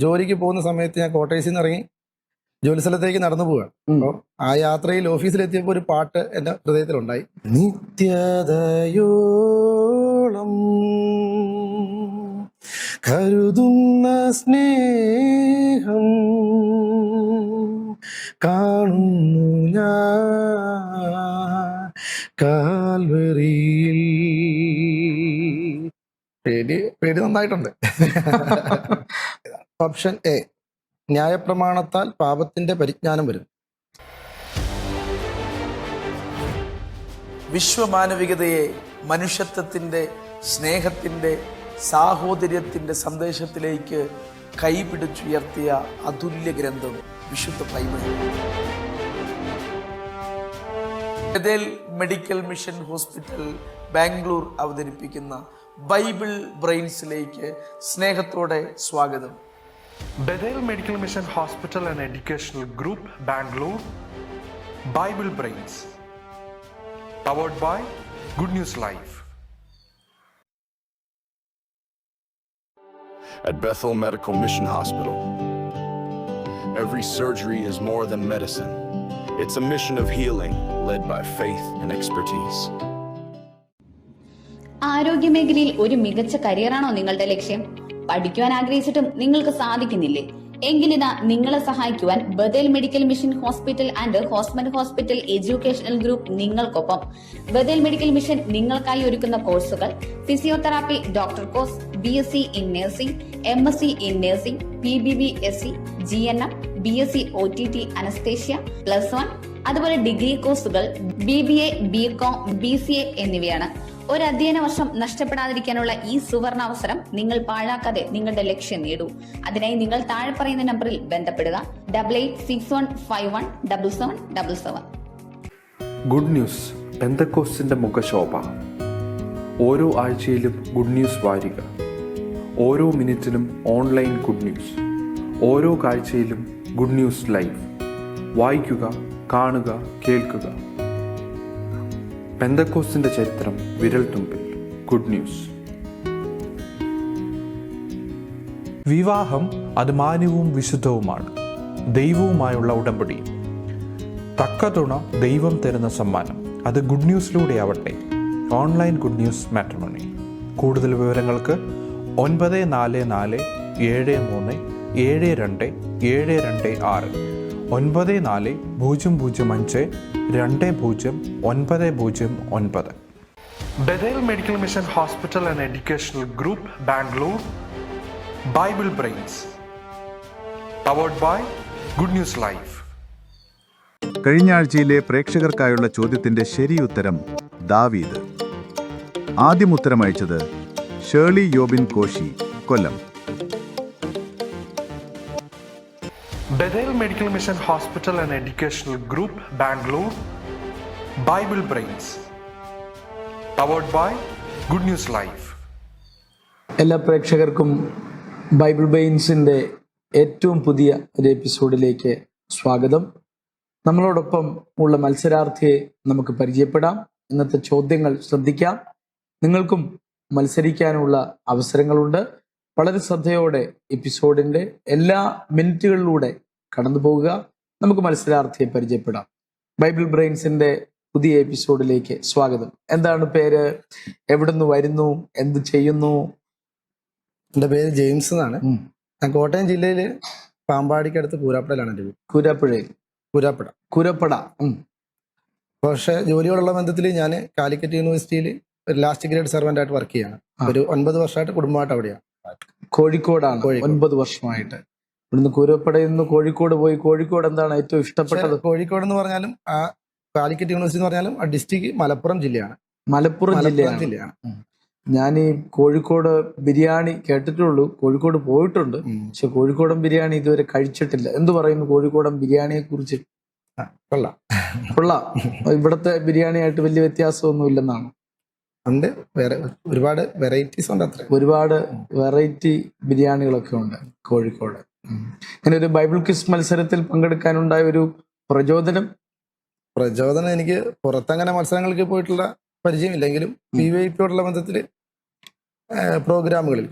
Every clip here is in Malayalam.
ജോലിക്ക് പോകുന്ന സമയത്ത് ഞാൻ കോട്ടയസിൽ നിന്ന് ഇറങ്ങി ജോലി സ്ഥലത്തേക്ക് നടന്നു പോവുകയാണ്. അപ്പോൾ ആ യാത്രയിൽ ഓഫീസിലെത്തിയപ്പോൾ ഒരു പാട്ട് എൻ്റെ ഹൃദയത്തിലുണ്ടായി. നിത്യതയോളം കരുതുന്ന സ്നേഹം കാണുന്നു ഞാൻ കാൽവരിയിൽ. പേടി നന്നായിട്ടുണ്ട്. ഓപ്ഷൻ എ, ന്യായപ്രമാണത്താൽ പാപത്തിന്റെ പരിജ്ഞാനം വരും. വിശ്വമാനവികതയെ മനുഷ്യത്വത്തിൻ്റെ, സ്നേഹത്തിൻ്റെ, സാഹോദര്യത്തിൻ്റെ സന്ദേശത്തിലേക്ക് കൈപിടിച്ചുയർത്തിയ അതുല്യ ഗ്രന്ഥം വിശുദ്ധ Bible. Bethel medical mission hospital Bangalore അവതരിപ്പിക്കുന്ന ബൈബിൾ ബ്രെയിൻസിലേക്ക് സ്നേഹത്തോടെ സ്വാഗതം. Bethel Medical Mission Hospital and Educational Group, Bangalore, Bible Brains, powered by Good News Live. At Bethel Medical Mission Hospital, every surgery is more than medicine. It's a mission of healing led by faith and expertise. ആരോഗ്യമേഖലയിൽ ഒരു മികച്ച കരിയറാണോ നിങ്ങളുടെ ലക്ഷ്യം? പഠിക്കുവാൻ ആഗ്രഹിച്ചിട്ടും നിങ്ങൾക്ക് സാധിക്കുന്നില്ലേ? എങ്കിലിതാ നിങ്ങളെ സഹായിക്കുവാൻ Bethel medical mission hospital and ഹോസ്മൻ ഹോസ്പിറ്റൽ എഡ്യൂക്കേഷണൽ ഗ്രൂപ്പ് നിങ്ങൾക്കൊപ്പം. ബഥേൽ മെഡിക്കൽ മിഷൻ നിങ്ങൾക്കായി ഒരുക്കുന്ന കോഴ്സുകൾ: physiotherapy doctor course, BSc in nursing, MSc in nursing, PBBSc, GNM, BSc OTT anaesthesia +1, അതുപോലെ ഡിഗ്രി കോഴ്സുകൾ BBA, BCom, BCA എന്നിവയാണ്. ഒരു അധ്യയന വർഷം നഷ്ടപ്പെടാതിരിക്കാനുള്ള ഈ സുവർണ അവസരം നിങ്ങൾ പാഴാക്കാതെ നിങ്ങളുടെ ലക്ഷ്യം നേടൂ. അതിനായി നിങ്ങൾ താഴെ പറയുന്ന നമ്പറിൽ ബന്ധപ്പെടുക: 8861517777. ഗുഡ് ന്യൂസ് പെന്തക്കോസ്റ്റിന്റെ മുഖശോഭ. ഓരോ ആഴ്ചയിലും ഗുഡ് ന്യൂസ് വാരിക, ഓരോ മിനിറ്റിനും ഓൺലൈൻ ഗുഡ് ന്യൂസ്, ഓരോ കാഴ്ചയിലും ഗുഡ് ന്യൂസ് ലൈവ്. വായിക്കുക, കാണുക, കേൾക്കുക. പെന്തക്കോസ്റ്റിന്റെ ചരിത്രം വിരൽ തുമ്പിൽ. Good news. വിവാഹം അത് മാന്യവും വിശുദ്ധവുമാണ്, ദൈവവുമായുള്ള ഉടമ്പടി. തക്ക തുണ ദൈവം തരുന്ന സമ്മാനം. അത് ഗുഡ് ന്യൂസിലൂടെ ആവട്ടെ. Online good news matrimony. കൂടുതൽ വിവരങ്ങൾക്ക് 9473372726 9400520909. Bethel Medical Mission Hospital and Educational Group, Bangalore, Bible Brains, powered by Good News Live. കഴിഞ്ഞ ആഴ്ചയിലെ പ്രേക്ഷകർക്കായുള്ള ചോദ്യത്തിന്റെ ശരിയുത്തരം ദാവീദ്. ആദ്യം ഉത്തരം അയച്ചത് ഷേർലി യോബിൻ കോശി, കൊല്ലം. Bethel Medical Mission Hospital and Educational Group, Bangalore, Bible Brains, powered by Good News Live. എല്ലാ പ്രേക്ഷകർക്കും ബൈബിൾ ബ്രെയിൻസിൻ്റെ ഏറ്റവും പുതിയ ഒരു എപ്പിസോഡിലേക്ക് സ്വാഗതം. നമ്മളോടൊപ്പം ഉള്ള മത്സരാർത്ഥിയെ നമുക്ക് പരിചയപ്പെടാം. ഇന്നത്തെ ചോദ്യങ്ങൾ ശ്രദ്ധിക്കാം. നിങ്ങൾക്കും മത്സരിക്കാനുള്ള അവസരങ്ങളുണ്ട്. വളരെ ശ്രദ്ധയോടെ എപ്പിസോഡിൻ്റെ എല്ലാ മിനിറ്റുകളിലൂടെ കടന്നു പോകുക. നമുക്ക് മത്സരാർത്ഥിയെ പരിചയപ്പെടാം. ബൈബിൾ ബ്രെയിൻസിൻ്റെ പുതിയ എപ്പിസോഡിലേക്ക് സ്വാഗതം. എന്താണ് പേര്? എവിടുന്ന് വരുന്നു? എന്ത് ചെയ്യുന്നു? എൻ്റെ പേര് ജെയിംസ് എന്നാണ്. ഞാൻ കോട്ടയം ജില്ലയിൽ പാമ്പാടിക്കടുത്ത് കൂരാപ്പടയിലാണ് എൻ്റെ വീട്. കൂരപ്പട. പക്ഷേ ജോലിയോടുള്ള ബന്ധത്തിൽ ഞാൻ കാലിക്കറ്റ് യൂണിവേഴ്സിറ്റിയിൽ ഒരു ലാസ്റ്റ് ഗ്രേഡ് സെർവൻ്റ് ആയിട്ട് വർക്ക് ചെയ്യാണ്. ഒരു 9 വർഷമായിട്ട് കുടുംബമായിട്ട് അവിടെയാണ്. കോഴിക്കോടാണ്. 9 വർഷമായിട്ട് ഇവിടുന്ന് കൂരപ്പടയിൽ നിന്ന് കോഴിക്കോട് പോയി. കോഴിക്കോട് എന്താണ് ഏറ്റവും ഇഷ്ടപ്പെട്ടത്? കോഴിക്കോട് എന്ന് പറഞ്ഞാലും ആ കാലിക്കറ്റ് യൂണിവേഴ്സിറ്റി എന്ന് പറഞ്ഞാലും ആ ഡിസ്ട്രിക്ട് മലപ്പുറം ജില്ലയാണ്. മലപ്പുറം ജില്ലയാണ്. ഞാൻ ഈ കോഴിക്കോട് ബിരിയാണി കേട്ടിട്ടുള്ളൂ, കോഴിക്കോട് പോയിട്ടുണ്ട്, പക്ഷെ കോഴിക്കോടൻ ബിരിയാണി ഇതുവരെ കഴിച്ചിട്ടില്ല. എന്തു പറയുന്നു കോഴിക്കോടൻ ബിരിയാണിയെ കുറിച്ച്? കൊള്ളാം. ഇവിടുത്തെ ബിരിയാണിയായിട്ട് വലിയ വ്യത്യാസമൊന്നും ഇല്ലെന്നാണ്. ഉണ്ട്, വേറെ ഒരുപാട് വെറൈറ്റീസ് ഉണ്ട്. അത്ര ഒരുപാട് വെറൈറ്റി ബിരിയാണികളൊക്കെ ഉണ്ട് കോഴിക്കോട്. ഇങ്ങനെ ഒരു ബൈബിൾ ക്വിസ് മത്സരത്തിൽ പങ്കെടുക്കാനുണ്ടായ ഒരു പ്രചോദനം എനിക്ക് പുറത്തങ്ങനെ മത്സരങ്ങൾക്ക് പോയിട്ടുള്ള പരിചയമില്ലെങ്കിലും PYP യോടുള്ള ബന്ധത്തിൽ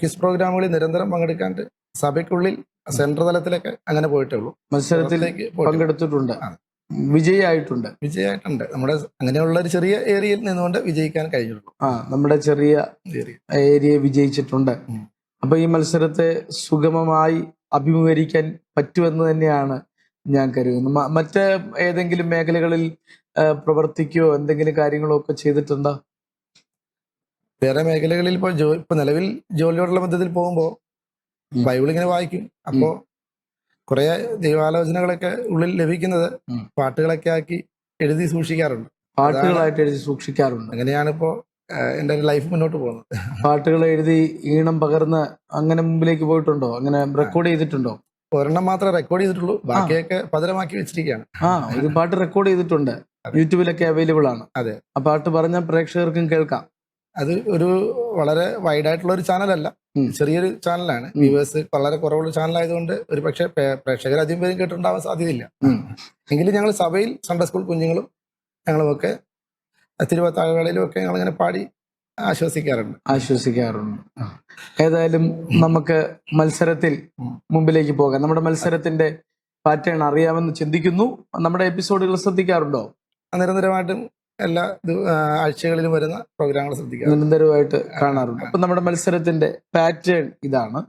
ക്വിസ് പ്രോഗ്രാമുകളിൽ നിരന്തരം പങ്കെടുക്കാണ്ട് സഭയ്ക്കുള്ളിൽ സെൻട്രൽ തലത്തിലൊക്കെ അങ്ങനെ പോയിട്ടേ ഉള്ളൂ. മത്സരത്തിൽ പുറത്തേക്ക് പോയിട്ടില്ല. പങ്കെടുത്തിട്ടുണ്ട്, ആ. വിജയിയായിട്ടുണ്ട്. വിജയമായിട്ടുണ്ട്. നമ്മുടെ അങ്ങനെയുള്ള ഒരു ചെറിയ ഏരിയയിൽ നിന്നുകൊണ്ട് വിജയിക്കാൻ കഴിഞ്ഞുള്ളൂ. നമ്മുടെ ചെറിയ ഏരിയ. ഏരിയ വിജയിച്ചിട്ടുണ്ട്. അപ്പൊ ഈ മത്സരത്തെ സുഗമമായി അഭിമുഖീകരിക്കാൻ പറ്റുമെന്ന് തന്നെയാണ് ഞാൻ കരുതുന്നത്. മറ്റ് ഏതെങ്കിലും മേഖലകളിൽ പ്രവർത്തിക്കുകയോ എന്തെങ്കിലും കാര്യങ്ങളോ ഒക്കെ ചെയ്തിട്ടുണ്ടോ? വേറെ മേഖലകളിൽ ഇപ്പൊ നിലവിൽ ജോലിയോടുള്ള ബന്ധത്തിൽ പോകുമ്പോൾ ബൈബിൾ ഇങ്ങനെ വായിക്കും. അപ്പോ കുറെ ദൈവാലോചനകളൊക്കെ ഉള്ളിൽ ലഭിക്കുന്നത് പാട്ടുകളൊക്കെ ആക്കി എഴുതി സൂക്ഷിക്കാറുണ്ട്. പാട്ടുകളായിട്ട് എഴുതി സൂക്ഷിക്കാറുണ്ട്. അങ്ങനെയാണ് ഇപ്പോ എൻ്റെ ലൈഫ് മുന്നോട്ട് പോകുന്നത്. പാട്ടുകൾ എഴുതി ഈണം പകർന്ന് അങ്ങനെ മുമ്പിലേക്ക് പോയിട്ടുണ്ടോ? അങ്ങനെ റെക്കോർഡ് ചെയ്തിട്ടുണ്ടോ? ഒരെണ്ണം മാത്രമേ റെക്കോർഡ് ചെയ്തിട്ടുള്ളൂ, ബാക്കിയൊക്കെ പതരമാക്കി വെച്ചിരിക്കുകയാണ്. ഒരു പാട്ട് റെക്കോർഡ് ചെയ്തിട്ടുണ്ട്, യൂട്യൂബിലൊക്കെ അവൈലബിൾ ആണ്. അതെ. ആ പാട്ട് പറഞ്ഞ പ്രേക്ഷകർക്കും കേൾക്കാം. അത് ഒരു വളരെ വൈഡായിട്ടുള്ള ഒരു ചാനലല്ല, ചെറിയൊരു ചാനലാണ്. വ്യൂവേഴ്സ് വളരെ കുറവുള്ള ചാനലായതുകൊണ്ട് ഒരു പക്ഷേ പ്രേക്ഷകർ അധികം പേരും കേട്ടിട്ടുണ്ടാവാൻ സാധ്യതയില്ല. എങ്കിലും ഞങ്ങൾ സഭയിൽ സൺഡേ സ്കൂൾ കുഞ്ഞുങ്ങളും ഞങ്ങളുമൊക്കെ തിരുവത്താഴകളിലും ഒക്കെ ഞങ്ങളിങ്ങനെ പാടി ആശ്വസിക്കാറുണ്ട്. ഏതായാലും നമുക്ക് മത്സരത്തിൽ മുമ്പിലേക്ക് പോകാം. നമ്മുടെ മത്സരത്തിന്റെ പാറ്റേൺ അറിയാമെന്ന് ചിന്തിക്കുന്നു. നമ്മുടെ എപ്പിസോഡുകൾ ശ്രദ്ധിക്കാറുണ്ടോ? നിരന്തരമായിട്ടും എല്ലാ ആഴ്ചകളിലും വരുന്ന പ്രോഗ്രാമുകൾ ശ്രദ്ധിക്കാം, നിരന്തരമായിട്ട് കാണാറുണ്ട്. അപ്പൊ നമ്മുടെ മത്സരത്തിന്റെ പാറ്റേൺ ഇതാണ്.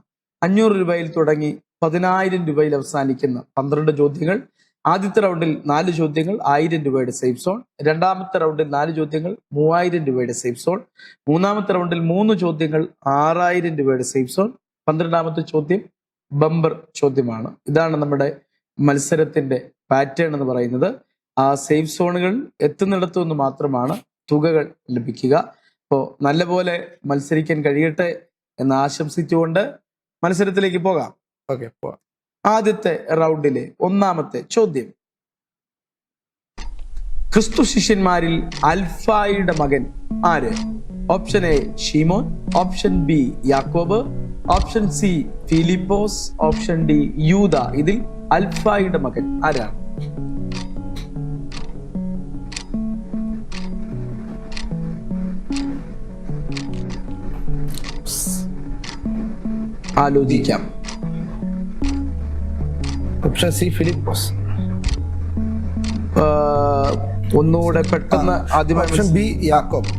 500 രൂപയിൽ തുടങ്ങി 10,000 രൂപയിൽ അവസാനിക്കുന്ന 12 ചോദ്യങ്ങൾ. ആദ്യത്തെ റൗണ്ടിൽ 4 ചോദ്യങ്ങൾ 1000 രൂപയുടെ സേഫ് സോൺ. രണ്ടാമത്തെ റൗണ്ടിൽ 4 ചോദ്യങ്ങൾ 3000 രൂപയുടെ സേഫ് സോൺ. മൂന്നാമത്തെ റൗണ്ടിൽ 3 ചോദ്യങ്ങൾ 6000 രൂപയുടെ സേഫ് സോൺ. 12ാമത്തെ ചോദ്യം ബമ്പർ ചോദ്യമാണ്. ഇതാണ് നമ്മുടെ മത്സരത്തിന്റെ പാറ്റേൺ എന്ന് പറയുന്നത്. ആ സേഫ് സോണുകൾ എത്തുന്നിടത്തു നിന്ന് മാത്രമാണ് തുകകൾ ലഭിക്കുക. അപ്പോൾ നല്ലപോലെ മത്സരിക്കാൻ കഴിയട്ടെ എന്ന് ആശംസിച്ചുകൊണ്ട് മത്സരത്തിലേക്ക് പോകാം. ഓക്കെ, പോവാം. ആദ്യത്തെ റൗണ്ടിലെ 1ാമത്തെ ചോദ്യം: ക്രിസ്തു ശിഷ്യന്മാരിൽ അൽഫായുടെ മകൻ ആര്? ഓപ്ഷൻ എ ഷീമോൻ, ഓപ്ഷൻ ബി യാക്കോബ്, ഓപ്ഷൻ സി ഫിലിപ്പോസ്, ഓപ്ഷൻ ഡി യൂദ. ഇതിൽ അൽഫായുടെ മകൻ ആരാണ്? ആലോചിക്കാം. ഓപ്ഷൻ സി ഫിലിപ്പോസ്. ഒന്നുകൂടെ പെട്ടെന്ന് ആദ്യമായി ഓപ്ഷൻ ബി യാക്കോബ്.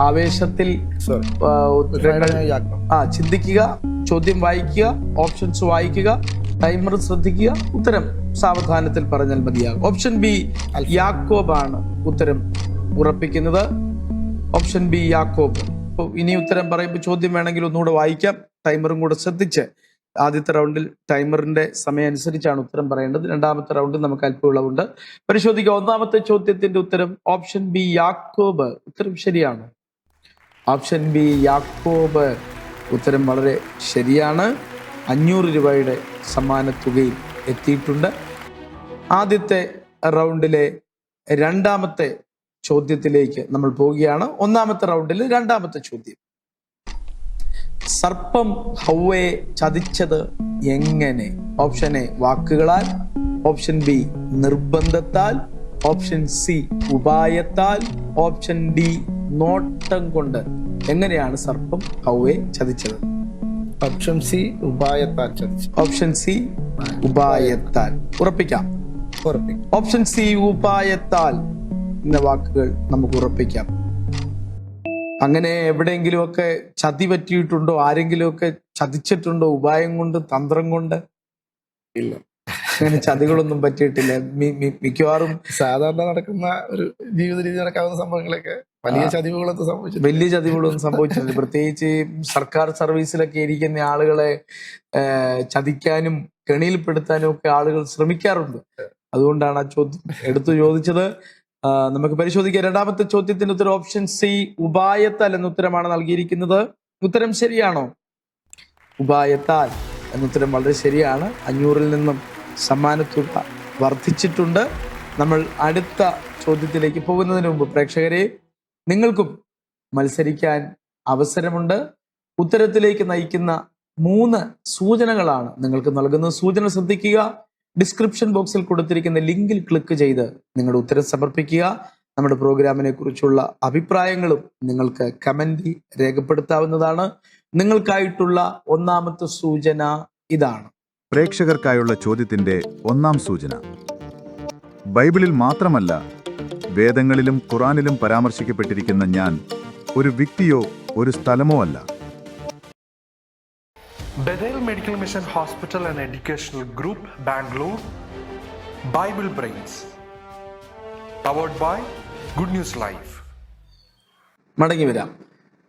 ആവേശത്തിൽ ചിന്തിക്കുക, ചോദ്യം വായിക്കുക, ഓപ്ഷൻസ് വായിക്കുക, ടൈമർ ശ്രദ്ധിക്കുക, ഉത്തരം സാവധാനത്തിൽ പറഞ്ഞാൽ മതിയാകും. ഓപ്ഷൻ ബി യാക്കോബ് ആണ് ഉത്തരം ഉറപ്പിക്കുന്നത്. ഓപ്ഷൻ ബി യാക്കോബ്. അപ്പോൾ ഇനി ഉത്തരം പറയുമ്പോൾ ചോദ്യം വേണമെങ്കിൽ ഒന്നുകൂടെ വായിക്കാം, ടൈമറും കൂടെ ശ്രദ്ധിച്ച്. ആദ്യത്തെ റൗണ്ടിൽ ടൈമറിന്റെ സമയം അനുസരിച്ചാണ് ഉത്തരം പറയേണ്ടത്. രണ്ടാമത്തെ റൗണ്ടിൽ നമുക്ക് അല്പ ഇളവുണ്ട്. പരിശോധിക്കുക. 1ാമത്തെ ചോദ്യത്തിന്റെ ഉത്തരം ഓപ്ഷൻ ബി യാക്കോബ്. ഉത്തരം ശരിയാണ്. ഓപ്ഷൻ ബി യാക്കോബ് ഉത്തരം വളരെ ശരിയാണ്. 500 രൂപയുടെ സമ്മാന തുകയിൽ എത്തിയിട്ടുണ്ട്. ആദ്യത്തെ റൗണ്ടിലെ 2ാമത്തെ ചോദ്യത്തിലേക്ക് നമ്മൾ പോവുകയാണ്. 1ാമത്തെ റൗണ്ടിൽ 2ാമത്തെ ചോദ്യം: സർപ്പം ഹൗവയെ ചതിച്ചത് എങ്ങനെ? ഓപ്ഷൻ എ വാക്കുകളാൽ, ഓപ്ഷൻ ബി നിർബന്ധത്താൽ, ഓപ്ഷൻ സി ഉപായത്താൽ, ഓപ്ഷൻ ഡി നോട്ടം കൊണ്ട്. എങ്ങനെയാണ് സർപ്പം ഹൗവയെ ചതിച്ചത്? ഓപ്ഷൻ സി ഉപായത്താൽ ചതിച്ചു. ഓപ്ഷൻ സി ഉപായത്താൽ. ഉറപ്പിക്കാം. ഓപ്ഷൻ സി ഉപായത്താൽ എന്ന വാക്കുകൾ നമുക്ക് ഉറപ്പിക്കാം. അങ്ങനെ എവിടെയെങ്കിലുമൊക്കെ ചതി പറ്റിയിട്ടുണ്ടോ? ആരെങ്കിലുമൊക്കെ ചതിച്ചിട്ടുണ്ടോ ഉപായം കൊണ്ട്, തന്ത്രം കൊണ്ട്? ഇല്ല, അങ്ങനെ ചതികളൊന്നും പറ്റിയിട്ടില്ല. മിക്കവാറും സാധാരണ നടക്കുന്ന ഒരു ജീവിത രീതി നടക്കാവുന്ന സംഭവങ്ങളൊക്കെ വലിയ ചതിവുകളൊന്നും സംഭവിച്ചു. വലിയ ചതിവുകളൊന്നും സംഭവിച്ചിട്ടുണ്ട്. പ്രത്യേകിച്ച് സർക്കാർ സർവീസിലൊക്കെ ഇരിക്കുന്ന ആളുകളെ ചതിക്കാനും കെണിയിൽപ്പെടുത്താനും ഒക്കെ ആളുകൾ ശ്രമിക്കാറുണ്ട്. അതുകൊണ്ടാണ് ആ ചോദ്യം എടുത്തു ചോദിച്ചത്. നമുക്ക് പരിശോധിക്കാം. 2ാമത്തെ ചോദ്യത്തിന്റെ ഉത്തരം ഓപ്ഷൻ സി ഉപായത്താൽ എന്ന ഉത്തരമാണ് നൽകിയിരിക്കുന്നത്. ഉത്തരം ശരിയാണോ? ഉപായത്താൽ എന്ന ഉത്തരം വളരെ ശരിയാണ്. 500-ൽ നിന്നും സമ്മാനത്തുക വർദ്ധിച്ചിട്ടുണ്ട്. നമ്മൾ അടുത്ത ചോദ്യത്തിലേക്ക് പോകുന്നതിന് മുമ്പ് പ്രേക്ഷകരെ, നിങ്ങൾക്കും മത്സരിക്കാൻ അവസരമുണ്ട്. ഉത്തരത്തിലേക്ക് നയിക്കുന്ന 3 സൂചനകളാണ് നിങ്ങൾക്ക് നൽകുന്നത്. സൂചന ശ്രദ്ധിക്കുക. ഡിസ്ക്രിപ്ഷൻ ബോക്സിൽ കൊടുത്തിരിക്കുന്ന ലിങ്കിൽ ക്ലിക്ക് ചെയ്ത് നിങ്ങളുടെ ഉത്തരം സമർപ്പിക്കുക. നമ്മുടെ പ്രോഗ്രാമിനെ കുറിച്ചുള്ള അഭിപ്രായങ്ങളും നിങ്ങൾക്ക് കമന്റിൽ രേഖപ്പെടുത്താവുന്നതാണ്. നിങ്ങൾക്കായിട്ടുള്ള 1ാമത്തെ സൂചന ഇതാണ്. പ്രേക്ഷകർക്കായുള്ള ചോദ്യത്തിന്റെ ഒന്നാം സൂചന. ബൈബിളിൽ മാത്രമല്ല, വേദങ്ങളിലും ഖുറാനിലും പരാമർശിക്കപ്പെട്ടിരിക്കുന്ന ഞാൻ ഒരു വ്യക്തിയോ ഒരു സ്ഥലമോ അല്ല. Bethel Medical Mission Hospital and Educational Group, Bangalore. Bible Brains. Powered by Good News Live. മടങ്ങി വരാം.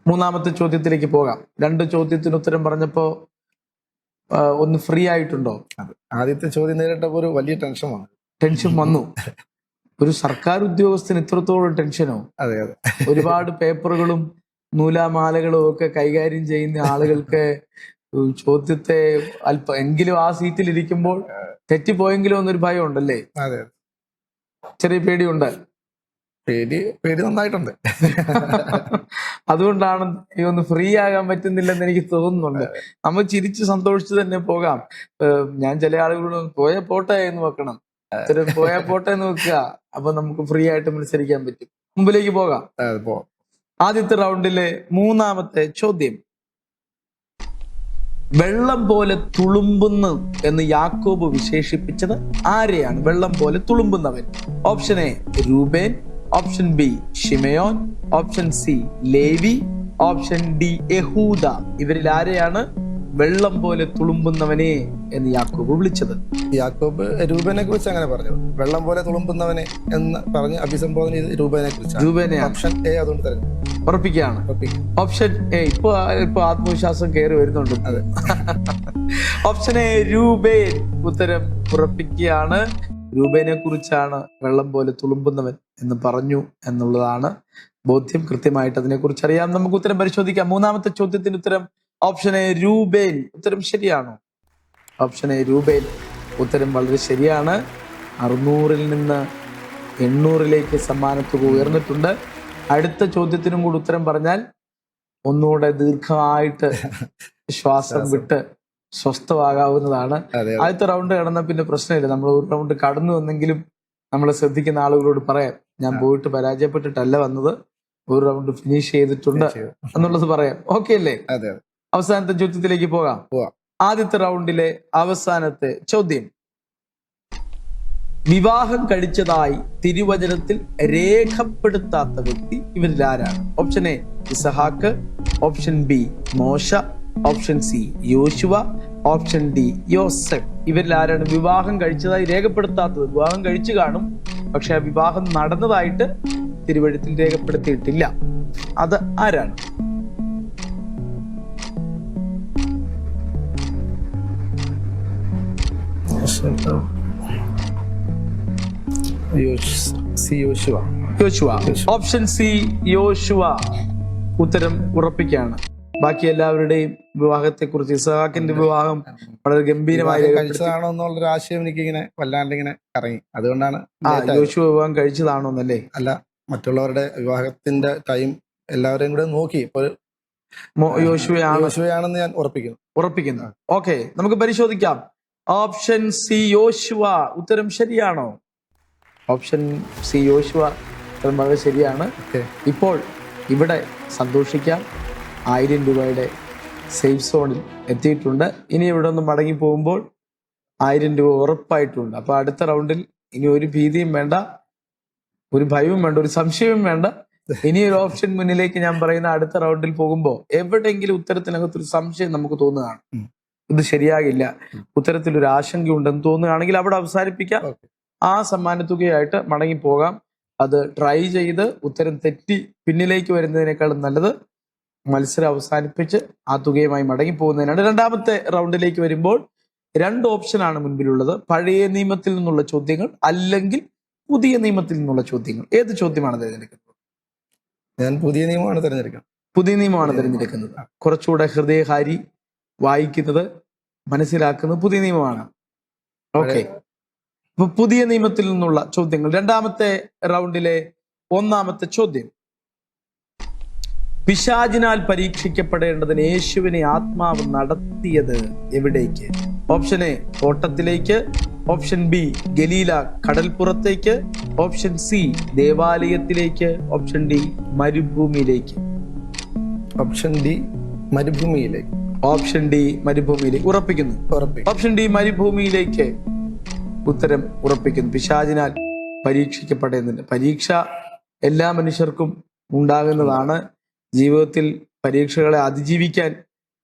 മൂന്നാമത്തെ ചോദ്യത്തിലേക്ക് പോകാം. 2 ചോദ്യത്തിന് ഉത്തരം പറഞ്ഞപ്പോൾ ഒന്ന് ഫ്രീ ആയിട്ടുണ്ടോ? ആദ്യത്തെ ചോദ്യം നേരിട്ടപ്പോൾ ഒരു വലിയ ടെൻഷൻ വന്നു. ടെൻഷൻ വന്നു. ഒരു സർക്കാർ ഉദ്യോഗസ്ഥന് ഇത്രത്തോളം ടെൻഷനോ? അതെ അതെ. ഒരുപാട് പേപ്പറുകളും നൂലാമാലകളും ഒക്കെ കൈകാര്യം ചെയ്യുന്ന ആളുകൾക്ക് ചോദ്യത്തെ അല്പം എങ്കിലും ആ സീറ്റിൽ ഇരിക്കുമ്പോൾ തെറ്റിപ്പോയെങ്കിലും എന്നൊരു ഭയം ഉണ്ടല്ലേ? അതെ. ചെറിയ പേടിയുണ്ട്. പേടി നന്നായിട്ടുണ്ട്. അതുകൊണ്ടാണ് ഈ ഒന്ന് ഫ്രീ ആകാൻ പറ്റുന്നില്ലെന്ന് എനിക്ക് തോന്നുന്നുണ്ട്. നമ്മൾ ചിരിച്ച് സന്തോഷിച്ച് തന്നെ പോകാം. ഞാൻ ചില ആളുകളോട് പോയാ പോട്ടെ എന്ന് വെക്കണം, പോയാ പോട്ടെ എന്ന് വെക്കുക. അപ്പൊ നമുക്ക് ഫ്രീ ആയിട്ട് മത്സരിക്കാൻ പറ്റും. മുമ്പിലേക്ക് പോകാം. ആദ്യത്തെ റൗണ്ടിലെ മൂന്നാമത്തെ ചോദ്യം. വെള്ളം പോലെ തുളുമ്പുന്നു എന്ന് യാക്കോബ് വിശേഷിപ്പിച്ചത് ആരെയാണ്? വെള്ളം പോലെ തുളുമ്പുന്നവൻ. ഓപ്ഷൻ എ രൂബേൻ, ഓപ്ഷൻ ബി ഷിമയോൻ, ഓപ്ഷൻ സി ലേവി, ഓപ്ഷൻ ഡി യഹൂദ. ഇവരിൽ ആരെയാണ് വെള്ളം പോലെ തുളുമ്പുന്നവനെ എന്ന് യാക്കോബ് വിളിച്ചത്? യാക്കോബ് രൂപനെ കുറിച്ച് അങ്ങനെ പറഞ്ഞു, വെള്ളം പോലെ തുളുമ്പുന്നവനെ എന്ന് പറഞ്ഞ് അഭിസംബോധന ചെയ്ത് രൂപനെ കുറിച്ച്. രൂപനെയാണ്. ഓപ്ഷൻ എ അതുകൊണ്ട് തരുന്നു. ഉറപ്പിക്കുകയാണ്. Option A. ഇപ്പൊ ആത്മവിശ്വാസം കയറി വരുന്നുണ്ട്. അതെ. ഓപ്ഷൻ എ രൂബേൻ. ഉത്തരം ഉറപ്പിക്കുകയാണ്. രൂപേനെ കുറിച്ചാണ് വെള്ളം പോലെ തുളുമ്പുന്നവൻ എന്ന് പറഞ്ഞു എന്നുള്ളതാണ് ബോധ്യം. കൃത്യമായിട്ട് അതിനെ കുറിച്ച് അറിയാം. നമുക്ക് ഉത്തരം പരിശോധിക്കാം. മൂന്നാമത്തെ ചോദ്യത്തിന് ഉത്തരം ഓപ്ഷൻ എ രൂബേൻ. ഉത്തരം ശരിയാണോ? ഓപ്ഷൻ എ രൂബേൻ. ഉത്തരം വളരെ ശരിയാണ്. 600-ൽ നിന്ന് 800-ലേക്ക് സമ്മാനത്തുക ഉയർന്നിട്ടുണ്ട്. അടുത്ത ചോദ്യത്തിനും കൂടി ഉത്തരം പറഞ്ഞാൽ ഒന്നുകൂടെ ദീർഘമായിട്ട് ശ്വാസം വിട്ട് സ്വസ്ഥമാകാവുന്നതാണ്. ആദ്യത്തെ റൗണ്ട് കടന്ന പിന്നെ പ്രശ്നമില്ല. നമ്മൾ ഒരു റൗണ്ട് കടന്നു വന്നെങ്കിലും നമ്മൾ ശ്രദ്ധിക്കുന്ന ആളുകളോട് പറയാം, ഞാൻ പോയിട്ട് പരാജയപ്പെട്ടിട്ടല്ല വന്നത്, ഒരു റൗണ്ട് ഫിനിഷ് ചെയ്തിട്ടുണ്ട് എന്നുള്ളത് പറയാം. ഓക്കെ അല്ലേ? അവസാനത്തെ ചോദ്യത്തിലേക്ക് പോകാം. ആദ്യത്തെ റൗണ്ടിലെ അവസാനത്തെ ചോദ്യം. വിവാഹം കഴിച്ചതായി തിരുവചനത്തിൽ രേഖപ്പെടുത്താത്ത വ്യക്തി ഇവരിൽ ആരാണ്? Option A Izahaak, option B മോശ, ഓപ്ഷൻ സി യോശുവ, ഓപ്ഷൻ ഡി യോസെഫ്. ഇവരിൽ ആരാണ് വിവാഹം കഴിച്ചതായി രേഖപ്പെടുത്താത്തത്? വിവാഹം കഴിച്ചു കാണും, പക്ഷെ ആ വിവാഹം നടന്നതായിട്ട് തിരുവചനത്തിൽ രേഖപ്പെടുത്തിയിട്ടില്ല. അത് ആരാണ്? യോശുവ. ഓപ്ഷൻ സി യോശുവ. ഉത്തരം ഉറപ്പിക്കുകയാണ്. ബാക്കി എല്ലാവരുടെയും വിവാഹത്തെ കുറിച്ച്, ഇസഹാക്കിന്റെ വിവാഹം വളരെ ഗംഭീരമായി കഴിച്ചതാണോ എന്നുള്ളൊരു ആശയം എനിക്ക് ഇങ്ങനെ വല്ലാണ്ട് ഇങ്ങനെ ഇറങ്ങി. അതുകൊണ്ടാണ് യോശുവ വിവാഹം കഴിച്ചതാണോ എന്നല്ലേ? അല്ല, മറ്റുള്ളവരുടെ വിവാഹത്തിന്റെ ടൈം എല്ലാവരെയും കൂടെ നോക്കി ഇപ്പോൾ യോശുവയാണെന്ന് ഞാൻ ഉറപ്പിക്കുന്നു. ഓക്കെ, നമുക്ക് പരിശോധിക്കാം. ഓപ്ഷൻ സി യോശുവ. ഉത്തരം ശരിയാണോ? ഓപ്ഷൻ സി യോശുവ. ഉത്തരം വളരെ ശരിയാണ്. ഇപ്പോൾ ഇവിടെ സന്തോഷിക്കാം. 1000 രൂപയുടെ സേഫ് സോണിൽ എത്തിയിട്ടുണ്ട്. ഇനി ഇവിടെ നിന്ന് മടങ്ങി പോകുമ്പോൾ 1000 രൂപ ഉറപ്പായിട്ടുണ്ട്. അപ്പൊ അടുത്ത റൗണ്ടിൽ ഇനി ഒരു ഭീതിയും വേണ്ട, ഒരു ഭയവും വേണ്ട, ഒരു സംശയവും വേണ്ട. ഇനി ഒരു ഓപ്ഷൻ മുന്നിലേക്ക് ഞാൻ പറയുന്ന അടുത്ത റൗണ്ടിൽ പോകുമ്പോൾ എവിടെയെങ്കിലും ഉത്തരത്തിനകത്തൊരു സംശയം നമുക്ക് തോന്നുകയാണ്, ഇത് ശരിയാകില്ല, ഉത്തരത്തിലൊരു ആശങ്ക ഉണ്ടെന്ന് തോന്നുകയാണെങ്കിൽ അവിടെ അവസാനിപ്പിക്കാം. ആ സമ്മാനത്തുകയായിട്ട് മടങ്ങി പോകാം. അത് ട്രൈ ചെയ്ത് ഉത്തരം തെറ്റി പിന്നിലേക്ക് വരുന്നതിനേക്കാളും നല്ലത് മത്സരം അവസാനിപ്പിച്ച് ആ തുകയുമായി മടങ്ങി പോകുന്നതിനാണ്. രണ്ടാമത്തെ റൗണ്ടിലേക്ക് വരുമ്പോൾ 2 ഓപ്ഷനാണ് മുൻപിലുള്ളത്. പഴയ നിയമത്തിൽ നിന്നുള്ള ചോദ്യങ്ങൾ അല്ലെങ്കിൽ പുതിയ നിയമത്തിൽ നിന്നുള്ള ചോദ്യങ്ങൾ. ഏത് ചോദ്യമാണ് തിരഞ്ഞെടുക്കുന്നത്? ഞാൻ പുതിയ നിയമമാണ് തിരഞ്ഞെടുക്കുന്നത്. പുതിയ നിയമമാണ് തിരഞ്ഞെടുക്കുന്നത്. കുറച്ചുകൂടെ ഹൃദയഹാരി, വായിക്കുന്നത് മനസ്സിലാക്കുന്നത് പുതിയ നിയമമാണ്. ഓക്കെ, അപ്പൊ പുതിയ നിയമത്തിൽ നിന്നുള്ള ചോദ്യങ്ങൾ. രണ്ടാമത്തെ റൗണ്ടിലെ ഒന്നാമത്തെ ചോദ്യം. പിശാചിനാൽ പരീക്ഷിക്കപ്പെടേണ്ടതിന് യേശുവിനെ ആത്മാവ് നടത്തിയത് എവിടേക്ക്? ഓപ്ഷൻ എ തോട്ടത്തിലേക്ക്, ഓപ്ഷൻ ബി ഗലീല കടൽപ്പുറത്തേക്ക്, ഓപ്ഷൻ സി ദേവാലയത്തിലേക്ക്, ഓപ്ഷൻ ഡി മരുഭൂമിയിലേക്ക്. ഓപ്ഷൻ ഡി മരുഭൂമിയിലേക്ക്. ഓപ്ഷൻ ഡി മരുഭൂമിയിലേക്ക് ഉറപ്പിക്കുന്നു. ഓപ്ഷൻ ഡി മരുഭൂമിയിലേക്ക് ഉത്തരം ഉറപ്പിക്കുന്നു. പിശാചിനാൽ പരീക്ഷിക്കപ്പെടുന്നില്ല. പരീക്ഷ എല്ലാ മനുഷ്യർക്കും ഉണ്ടാകുന്നതാണ്. ജീവിതത്തിൽ പരീക്ഷകളെ അതിജീവിക്കാൻ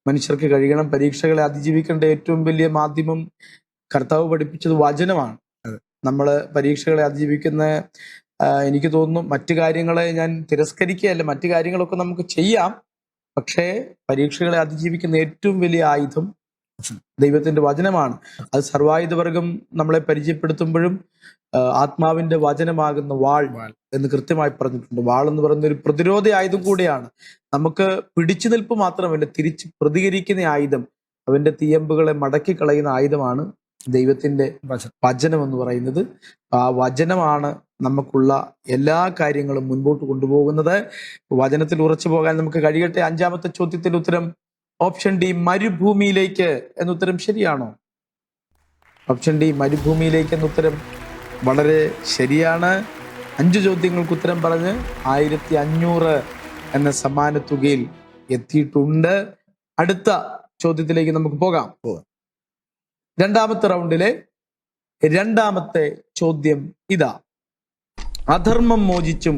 മനുഷ്യർക്ക് കഴിയണം. പരീക്ഷകളെ അതിജീവിക്കേണ്ട ഏറ്റവും വലിയ മാധ്യമം കർത്താവ് പഠിപ്പിച്ചത് വചനമാണ്. നമ്മൾ പരീക്ഷകളെ അതിജീവിക്കുന്ന എനിക്ക് തോന്നുന്നു മറ്റു കാര്യങ്ങളെ ഞാൻ തിരസ്കരിക്കുകയല്ല, മറ്റു കാര്യങ്ങളൊക്കെ നമുക്ക് ചെയ്യാം. പക്ഷേ പരീക്ഷകളെ അതിജീവിക്കുന്ന ഏറ്റവും വലിയ ആയുധം ദൈവത്തിന്റെ വചനമാണ്. അത് സർവായുധവർഗം നമ്മളെ പരിചയപ്പെടുത്തുമ്പോഴും ആത്മാവിന്റെ വചനമാകുന്ന വാൾ എന്ന് കൃത്യമായി പറഞ്ഞിട്ടുണ്ട്. വാൾ എന്ന് പറയുന്ന ഒരു പ്രതിരോധ ആയുധം കൂടെയാണ്. നമുക്ക് പിടിച്ചു നിൽപ്പ് മാത്രമല്ല, തിരിച്ച് പ്രതികരിക്കുന്ന ആയുധം, അവന്റെ തീയമ്പുകളെ മടക്കി കളയുന്ന ആയുധമാണ് ദൈവത്തിന്റെ വചനം എന്ന് പറയുന്നത്. ആ വചനമാണ് നമുക്കുള്ള എല്ലാ കാര്യങ്ങളും മുൻപോട്ട് കൊണ്ടുപോകുന്നത്. വചനത്തിൽ ഉറച്ചു പോകാൻ നമുക്ക് കഴിയട്ടെ. 5-ാമത്തെ ചോദ്യത്തിന്റെ ഉത്തരം ഓപ്ഷൻ ഡി മരുഭൂമിയിലേക്ക് എന്ന ഉത്തരം ശരിയാണോ? ഓപ്ഷൻ ഡി മരുഭൂമിയിലേക്ക് എന്ന ഉത്തരം വളരെ ശരിയാണ്. 5 ചോദ്യങ്ങൾക്ക് ഉത്തരം പറഞ്ഞ് 1500 എന്ന സമ്മാന തുകയിൽ എത്തിയിട്ടുണ്ട്. അടുത്ത ചോദ്യത്തിലേക്ക് നമുക്ക് പോകാം. 2-ാമത്തെ റൗണ്ടിലെ 2-ാമത്തെ ചോദ്യം ഇതാ. അധർമ്മം മോചിച്ചും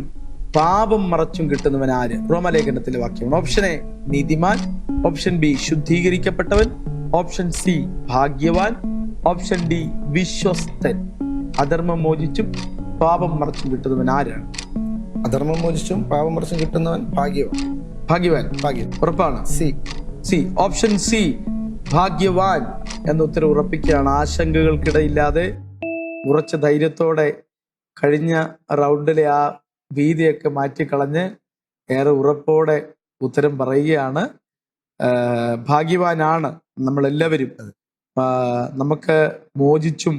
പാപം മറച്ചും കിട്ടുന്നവൻ ആര്? റോമലേഖനത്തിലെ വാക്യമാണ്. ഓപ്ഷൻ എ നീതിമാൻ, ഓപ്ഷൻ ബി ശുദ്ധീകരിക്കപ്പെട്ടവൻ, ഓപ്ഷൻ സി ഭാഗ്യവാൻ, ഓപ്ഷൻ ഡി വിശ്വസ്തൻ. അധർമ്മം മോചിച്ചും പാപം മറച്ചും കിട്ടുന്നവൻ ആരാണ്? അധർമ്മം മോചിച്ചും പാപം മറച്ചും കിട്ടുന്നവൻ ഭാഗ്യവാൻ. ഭാഗ്യവാൻ ഉറപ്പാണ്. സി ഓപ്ഷൻ സി ഭാഗ്യവാൻ എന്ന ഉത്തരം ഉറപ്പിക്കുകയാണ്. ആശങ്കകൾക്കിടയില്ലാതെ ഉറച്ച ധൈര്യത്തോടെ കഴിഞ്ഞ റൗണ്ടിലെ ആ ഭീതിയൊക്കെ മാറ്റിക്കളഞ്ഞ് ഏറെ ഉറപ്പോടെ ഉത്തരം പറയുകയാണ്. ഭാഗ്യവാനാണ് നമ്മളെല്ലാവരും. നമുക്ക് മോചിച്ചും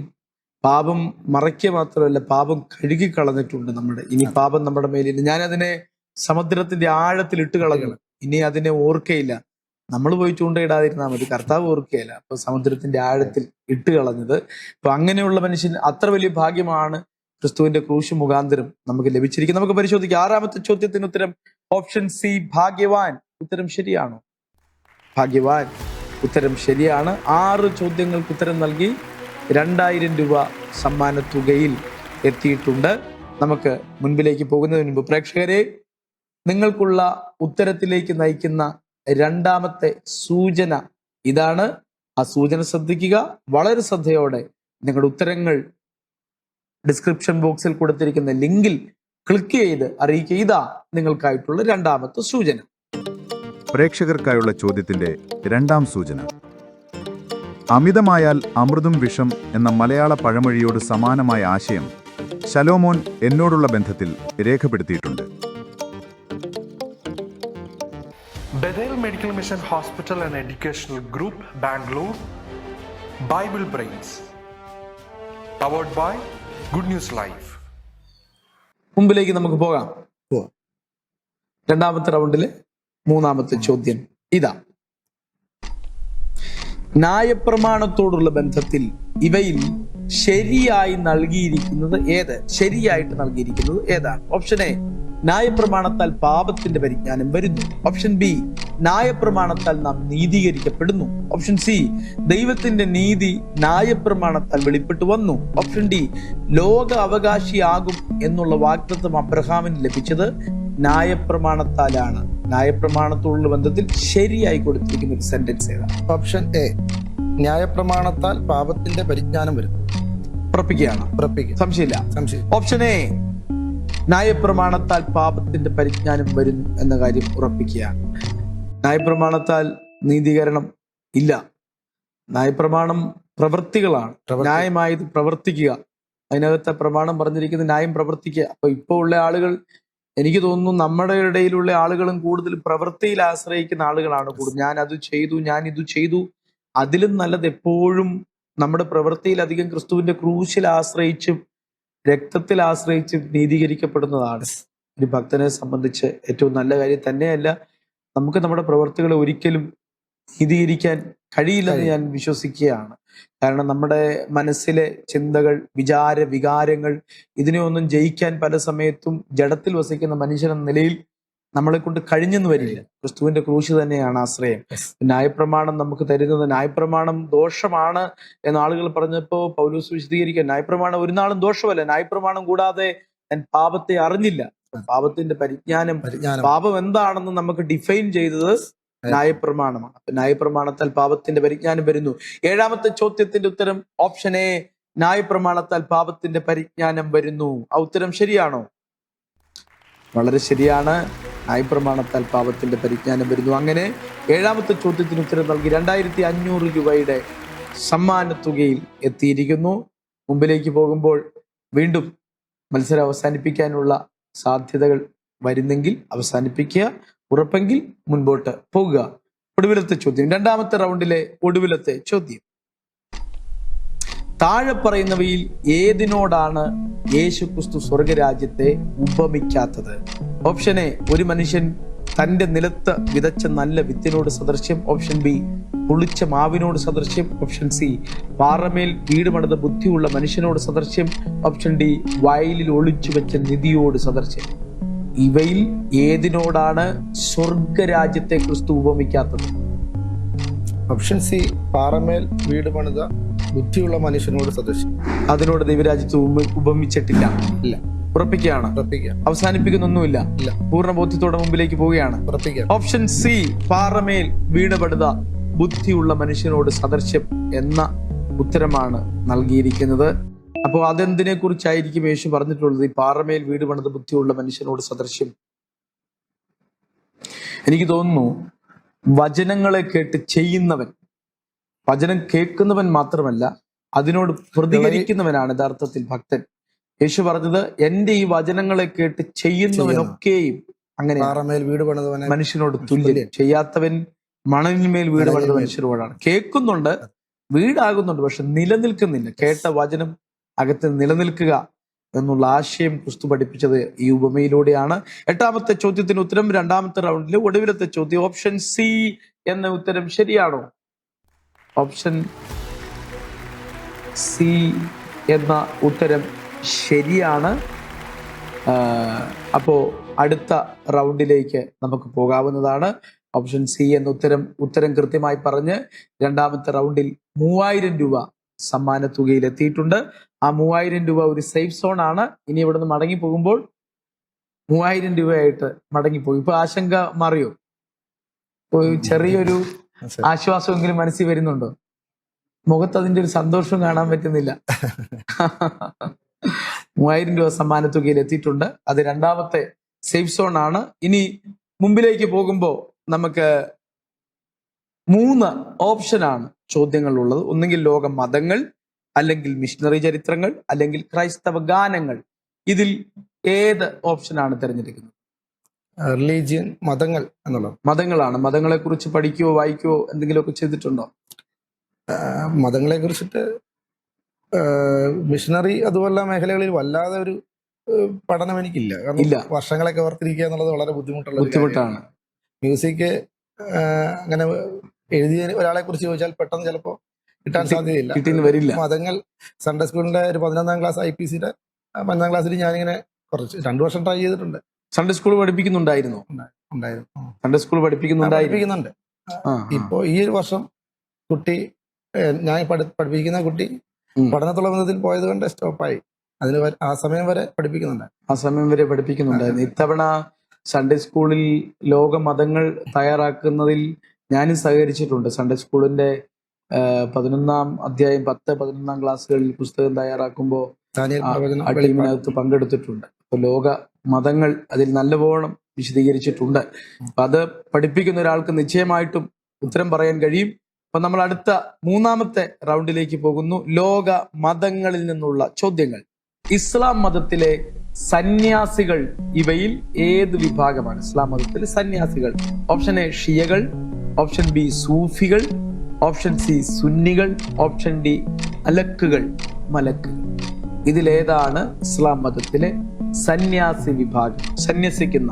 പാപം മറയ്ക്കുക മാത്രമല്ല, പാപം കഴുകിക്കളഞ്ഞിട്ടുണ്ട് നമ്മുടെ. ഇനി പാപം നമ്മുടെ മേലിൽ, ഞാനതിനെ സമുദ്രത്തിന്റെ ആഴത്തിൽ ഇട്ട് കളഞ്ഞു. ഇനി അതിനെ ഓർക്കയില്ല. നമ്മൾ പോയി ചൂണ്ടയിടാതിരുന്നാൽ മതി, കർത്താവ് ഓർക്കുകയില്ല. അപ്പൊ സമുദ്രത്തിന്റെ ആഴത്തിൽ ഇട്ട് കളഞ്ഞത്. അപ്പൊ അങ്ങനെയുള്ള മനുഷ്യൻ അത്ര വലിയ ഭാഗ്യമാണ് ക്രിസ്തുവിന്റെ ക്രൂശ് മുഖാന്തരം നമുക്ക് ലഭിച്ചിരിക്കുന്നത്. നമുക്ക് പരിശോധിക്കാം. 6-ാമത്തെ ചോദ്യത്തിന് ഉത്തരം ഓപ്ഷൻ സി ഭാഗ്യവാൻ. ഉത്തരം ശരിയാണോ? ഭാഗ്യവാൻ ഉത്തരം ശരിയാണ്. 6 ചോദ്യങ്ങൾക്ക് ഉത്തരം നൽകി 2000 രൂപ സമ്മാന തുകയിൽ എത്തിയിട്ടുണ്ട്. നമുക്ക് മുൻപിലേക്ക് പോകുന്നതിന് മുമ്പ് പ്രേക്ഷകരെ, നിങ്ങൾക്കുള്ള ഉത്തരത്തിലേക്ക് നയിക്കുന്ന 2-ാമത്തെ സൂചന ഇതാണ്. ആ സൂചന ശ്രദ്ധിക്കുക. വളരെ ശ്രദ്ധയോടെ നിങ്ങളുടെ ഉത്തരങ്ങൾ ഡിസ്ക്രിപ്ഷൻ ബോക്സിൽ കൊടുത്തിരിക്കുന്ന ലിങ്കിൽ ക്ലിക്ക് ചെയ്ത് അറിയിക്കുക. ഇതാ നിങ്ങൾക്കായിട്ടുള്ള 2-ാമത്തെ സൂചന. പ്രേക്ഷകർക്കായുള്ള ചോദ്യത്തിന്റെ 2-ാം സൂചന. അമിതമായാൽ അമൃതും വിഷം എന്ന മലയാള പഴമൊഴിയോട് സമാനമായ ആശയം ശലോമോൻ എന്നോടുള്ള ബന്ധത്തിൽ രേഖപ്പെടുത്തിയിട്ടുണ്ട്. Bethel Medical Mission Hospital and Educational Group, Bangalore. Bible Brains. Powered by Good News Live. മുമ്പിലേക്ക് നമുക്ക് പോകാം. 2-ാമത്തെ റൗണ്ടിലെ 3-ാമത്തെ ചോദ്യം ഇതാ. ന്യായപ്രമാണത്തോടുള്ള ബന്ധത്തിൽ ഇവയിൽ ശരിയായി നൽകിയിരിക്കുന്നത് ഏത്? ശരിയായിട്ട് നൽകിയിരിക്കുന്നത് ഏതാണ്? ഓപ്ഷൻ എ ന്യായപ്രമാണത്താൽ പാപത്തിന്റെ പരിജ്ഞാനം വരുന്നു. ഓപ്ഷൻ ബി ന്യായപ്രമാണത്താൽ നാം നീതീകരിക്കപ്പെടുന്നു. ഓപ്ഷൻ സി ദൈവത്തിന്റെ നീതി ന്യായപ്രമാണത്താൽ വെളിപ്പെട്ടു വന്നു. ഓപ്ഷൻ ഡി ലോക അവകാശിയാകും എന്നുള്ള വാഗ്ദത്തം അബ്രഹാമിന് ലഭിച്ചത് ന്യായപ്രമാണത്താലാണ്. ന്യായപ്രമാണത്തോടുള്ള ബന്ധത്തിൽ ശരിയായി കൊടുത്തിരിക്കുന്ന ഒരു സെന്റൻസ് ഏതാണ്? ഓപ്ഷൻ എ ന്യായപ്രമാണത്താൽ പാപത്തിന്റെ പരിജ്ഞാനം വരുന്നു. ഉറപ്പിക്കുകയാണ്? സംശയമില്ല. ഓപ്ഷൻ എ ന്യായപ്രമാണത്താൽ പാപത്തിന്റെ പരിജ്ഞാനം വരുന്നു എന്ന കാര്യം ഉറപ്പിക്കുകയാണ്. ന്യായപ്രമാണത്താൽ നീതീകരണം ഇല്ല. ന്യായപ്രമാണം പ്രവൃത്തികളാണ്. ന്യായമായത് പ്രവർത്തിക്കുക. അതിനകത്തെ പ്രമാണം പറഞ്ഞിരിക്കുന്നത് ന്യായം പ്രവർത്തിക്കുക. അപ്പൊ ഇപ്പോൾ ഉള്ള ആളുകൾ, എനിക്ക് തോന്നുന്നു നമ്മുടെ ഇടയിലുള്ള ആളുകളും കൂടുതൽ പ്രവൃത്തിയിൽ ആശ്രയിക്കുന്ന ആളുകളാണ് കൂടുതൽ. ഞാൻ അത് ചെയ്തു, ഞാൻ ഇത് ചെയ്തു. അതിലും നല്ലത് എപ്പോഴും നമ്മുടെ പ്രവൃത്തിയിൽ അധികം ക്രിസ്തുവിന്റെ ക്രൂശിൽ ആശ്രയിച്ചും രക്തത്തിൽ ആശ്രയിച്ചും നീതീകരിക്കപ്പെടുന്നതാണ്. ഒരു ഭക്തനെ സംബന്ധിച്ച് ഏറ്റവും നല്ല കാര്യം തന്നെയല്ല. നമുക്ക് നമ്മുടെ പ്രവൃത്തികളെ ഒരിക്കലും നീതീകരിക്കാൻ കഴിയില്ലെന്ന് ഞാൻ വിശ്വസിക്കുകയാണ്. കാരണം നമ്മുടെ മനസ്സിലെ ചിന്തകൾ, വികാരങ്ങൾ ഇതിനെ ഒന്നും ജയിക്കാൻ പല സമയത്തും ജഡത്തിൽ വസിക്കുന്ന മനുഷ്യൻ എന്ന നിലയിൽ നമ്മളെ കൊണ്ട് കഴിഞ്ഞെന്ന് വരില്ല. ക്രിസ്തുവിന്റെ ക്രൂശ് തന്നെയാണ് ആശ്രയം. ന്യായപ്രമാണം നമുക്ക് തരുന്നത്, ന്യായപ്രമാണം ദോഷമാണ് എന്ന് ആളുകൾ പറഞ്ഞപ്പോ പൗലോസ് വിശദീകരിക്കാൻ, ന്യായപ്രമാണം ഒരു നാളും ദോഷമല്ല, ന്യായപ്രമാണം കൂടാതെ ഞാൻ പാപത്തെ അറിഞ്ഞില്ല. പാപത്തിന്റെ പരിജ്ഞാനം, പാപം എന്താണെന്ന് നമുക്ക് ഡിഫൈൻ ചെയ്തത് ന്യായപ്രമാണമാണ്. ന്യായപ്രമാണത്താൽ പാപത്തിന്റെ പരിജ്ഞാനം വരുന്നു. 7ാമത്തെ ചോദ്യത്തിന്റെ ഉത്തരം ഓപ്ഷൻ എ, ന്യായപ്രമാണത്താൽ പാപത്തിന്റെ പരിജ്ഞാനം വരുന്നു. ആ ഉത്തരം ശരിയാണോ? വളരെ ശരിയാണ്. ന്യായപ്രമാണത്താൽ പാപത്തിന്റെ പരിജ്ഞാനം വരുന്നു. അങ്ങനെ 7ാമത്തെ ചോദ്യത്തിന് ഉത്തരം നൽകി 2500 രൂപയുടെ സമ്മാന തുകയിൽ എത്തിയിരിക്കുന്നു. മുമ്പിലേക്ക് പോകുമ്പോൾ വീണ്ടും മത്സരം അവസാനിപ്പിക്കാനുള്ള സാധ്യതകൾ വരുന്നെങ്കിൽ അവസാനിപ്പിക്കുക, ഉറപ്പെങ്കിൽ മുൻപോട്ട് പോകുക. ഒടുവിലത്തെ ചോദ്യം, 2ാമത്തെ റൗണ്ടിലെ ഒടുവിലത്തെ ചോദ്യം. താഴെ പറയുന്നവയിൽ ഏതിനോടാണ് യേശുക്രിസ്തു സ്വർഗരാജ്യത്തെ ഉപമിക്കാത്തത്? ഓപ്ഷൻ എ, ഒരു മനുഷ്യൻ തന്റെ നിലത്ത് വിതച്ച നല്ല വിത്തിനോട് സദൃശ്യം. ഓപ്ഷൻ ബി, പുളിച്ച മാവിനോട് സദൃശ്യം. ഓപ്ഷൻ സി, പാറമേൽ വീട് പണിത ബുദ്ധിയുള്ള മനുഷ്യനോട് സദൃശ്യം. ഓപ്ഷൻ ഡി, വയലിൽ ഒളിച്ചു വെച്ച നിധിയോട് സദൃശ്യം. ഇവയിൽ ഏതിനോടാണ് സ്വർഗരാജ്യത്തെ ക്രിസ്തു ഉപമിക്കാത്തത്? ഓപ്ഷൻ സി, പാറമേൽ വീട് പണിത ബുദ്ധിയുള്ള മനുഷ്യനോട് സദൃശ്യം. അതിനോട് ദൈവരാജ്യത്തെ ഉപമിച്ചിട്ടില്ല. ഇല്ല. ഉറപ്പിക്കുകയാണ്? അവസാനിപ്പിക്കുന്നൊന്നുമില്ല. പൂർണ്ണ ബോധ്യത്തോടെ മുമ്പിലേക്ക് പോവുകയാണ്. ഓപ്ഷൻ സി, പാറമേൽ വീട് പണിത ബുദ്ധിയുള്ള മനുഷ്യനോട് സദൃശ്യം എന്ന ഉത്തരമാണ് നൽകിയിരിക്കുന്നത്. അപ്പോൾ അതെന്തിനെ കുറിച്ചായിരിക്കും യേശു പറഞ്ഞിട്ടുള്ളത്? ഈ പാറമേൽ വീട് പണിത ബുദ്ധിയുള്ള മനുഷ്യനോട് സദൃശ്യം. എനിക്ക് തോന്നുന്നു വചനങ്ങളെ കേട്ട് ചെയ്യുന്നവൻ, വചനം കേൾക്കുന്നവൻ മാത്രമല്ല അതിനോട് പ്രതികരിക്കുന്നവനാണ് യഥാർത്ഥത്തിൽ ഭക്തൻ. യേശു പറഞ്ഞത്, എന്റെ ഈ വചനങ്ങളെ കേട്ട് ചെയ്യുന്നവനൊക്കെയും അങ്ങനെ മനുഷ്യനോട് തുല്യം. ചെയ്യാത്തവൻ മണലിന്മേൽ വീട് പണിത മനുഷ്യരോടാണ്. കേൾക്കുന്നുണ്ട്, വീടാകുന്നുണ്ട്, പക്ഷെ നിലനിൽക്കുന്നില്ല. കേട്ട വചനം അകത്ത് നിലനിൽക്കുക എന്നുള്ള ആശയം ക്രിസ്തു പഠിപ്പിച്ചത് ഈ ഉപമയിലൂടെയാണ്. 8ാമത്തെ ചോദ്യത്തിന് ഉത്തരം 2ാമത്തെ റൗണ്ടിലെ ഒടുവിലത്തെ ചോദ്യം ഓപ്ഷൻ സി എന്ന ഉത്തരം ശരിയാണോ? ഓപ്ഷൻ സി എന്ന ഉത്തരം ശരിയാണ്. അപ്പോ അടുത്ത റൗണ്ടിലേക്ക് നമുക്ക് പോകാവുന്നതാണ്. ഓപ്ഷൻ സി എന്ന ഉത്തരം കൃത്യമായി പറഞ്ഞ് 2ാമത്തെ റൗണ്ടിൽ 3000 രൂപ സമ്മാന തുകയിൽ എത്തിയിട്ടുണ്ട്. ആ 3000 രൂപ ഒരു സേഫ് സോൺ ആണ്. ഇനി ഇവിടുന്ന് മടങ്ങി പോകുമ്പോൾ 3000 രൂപയായിട്ട് മടങ്ങിപ്പോകും. ഇപ്പൊ ആശങ്ക മാറിയോ? ചെറിയൊരു ആശ്വാസമെങ്കിലും മനസ്സിൽ വരുന്നുണ്ടോ? മുഖത്ത് അതിന്റെ ഒരു സന്തോഷം കാണാൻ പറ്റുന്നില്ല. 3000 രൂപ സമ്മാന തുകയിൽ എത്തിയിട്ടുണ്ട്. അത് 2ാമത്തെ സേഫ് സോൺ ആണ്. ഇനി മുമ്പിലേക്ക് പോകുമ്പോൾ നമുക്ക് 3 ഓപ്ഷനാണ് ചോദ്യങ്ങളുള്ളത്. ഒന്നുകിൽ ലോക മതങ്ങൾ, അല്ലെങ്കിൽ മിഷണറി ചരിത്രങ്ങൾ, അല്ലെങ്കിൽ ക്രൈസ്തവ ഗാനങ്ങൾ. ഇതിൽ ഏത് ഓപ്ഷനാണ് തിരഞ്ഞെടുക്കുന്നത്? റിലീജിയൻ, മതങ്ങൾ എന്നുള്ളത്. മതങ്ങളാണ്. മതങ്ങളെ കുറിച്ച് പഠിക്കുകയോ വായിക്കുകയോ എന്തെങ്കിലുമൊക്കെ ചെയ്തിട്ടുണ്ടോ? മതങ്ങളെ കുറിച്ചിട്ട് മിഷണറി അതുപോലുള്ള മേഖലകളിൽ വല്ലാതെ ഒരു പഠനം എനിക്കില്ല. കാരണം വർഷങ്ങളൊക്കെ ഓർത്തിരിക്കുക എന്നുള്ളത് വളരെ ബുദ്ധിമുട്ടാണ്. മ്യൂസിക് അങ്ങനെ എഴുതിയ ഒരാളെ കുറിച്ച് ചോദിച്ചാൽ പെട്ടെന്ന് ചിലപ്പോൾ കിട്ടാൻ സാധ്യതയില്ല. മതങ്ങൾ സൺഡേ സ്കൂളിന്റെ ഒരു 11ാം ക്ലാസ് IPCയുടെ 15ാം ക്ലാസ്സിൽ ഞാനിങ്ങനെ കുറച്ച് 2 വർഷം ട്രൈ ചെയ്തിട്ടുണ്ട്. സൺഡേ സ്കൂൾ പഠിപ്പിക്കുന്നുണ്ടായിരുന്നു? സൺഡേ സ്കൂൾ പഠിപ്പിക്കുന്നുണ്ട്. ഇപ്പോ ഈ ഒരു വർഷം കുട്ടി, ഞാൻ പഠിപ്പിക്കുന്ന കുട്ടി പഠനത്തുള്ള ബന്ധത്തിൽ പോയത് കൊണ്ട് സ്റ്റോപ്പായി. അതിന് ആ സമയം വരെ പഠിപ്പിക്കുന്നുണ്ടായിരുന്നു. ഇത്തവണ സൺഡേ സ്കൂളിൽ ലോക മതങ്ങൾ തയ്യാറാക്കുന്നതിൽ ഞാനും സഹകരിച്ചിട്ടുണ്ട്. സൺഡേ സ്കൂളിന്റെ 11ാം അധ്യായം 10-11ാം ക്ലാസ്സുകളിൽ പുസ്തകം തയ്യാറാക്കുമ്പോൾ ആ ടീമിനകത്ത് പങ്കെടുത്തിട്ടുണ്ട്. അപ്പൊ ലോക മതങ്ങൾ അതിൽ നല്ലവണ്ണം വിശദീകരിച്ചിട്ടുണ്ട്. അപ്പൊ അത് പഠിപ്പിക്കുന്ന ഒരാൾക്ക് നിശ്ചയമായിട്ടും ഉത്തരം പറയാൻ കഴിയും. അപ്പൊ നമ്മൾ അടുത്ത 3ാമത്തെ റൗണ്ടിലേക്ക് പോകുന്നു. ലോക മതങ്ങളിൽ നിന്നുള്ള ചോദ്യങ്ങൾ. ഇസ്ലാം മതത്തിലെ സന്യാസികൾ ഇവയിൽ ഏത് വിഭാഗമാണ്? ഇസ്ലാം മതത്തിലെ സന്യാസികൾ. ഓപ്ഷൻ എ ഷിയകൾ, ഓപ്ഷൻ ബി സൂഫികൾ, ഓപ്ഷൻ സി സുന്നികൾ, ഓപ്ഷൻ ഡി മലക്ക്. ഇതിലേതാണ് ഇസ്ലാം മതത്തിലെ സന്യാസി വിഭാഗം, സന്യസിക്കുന്ന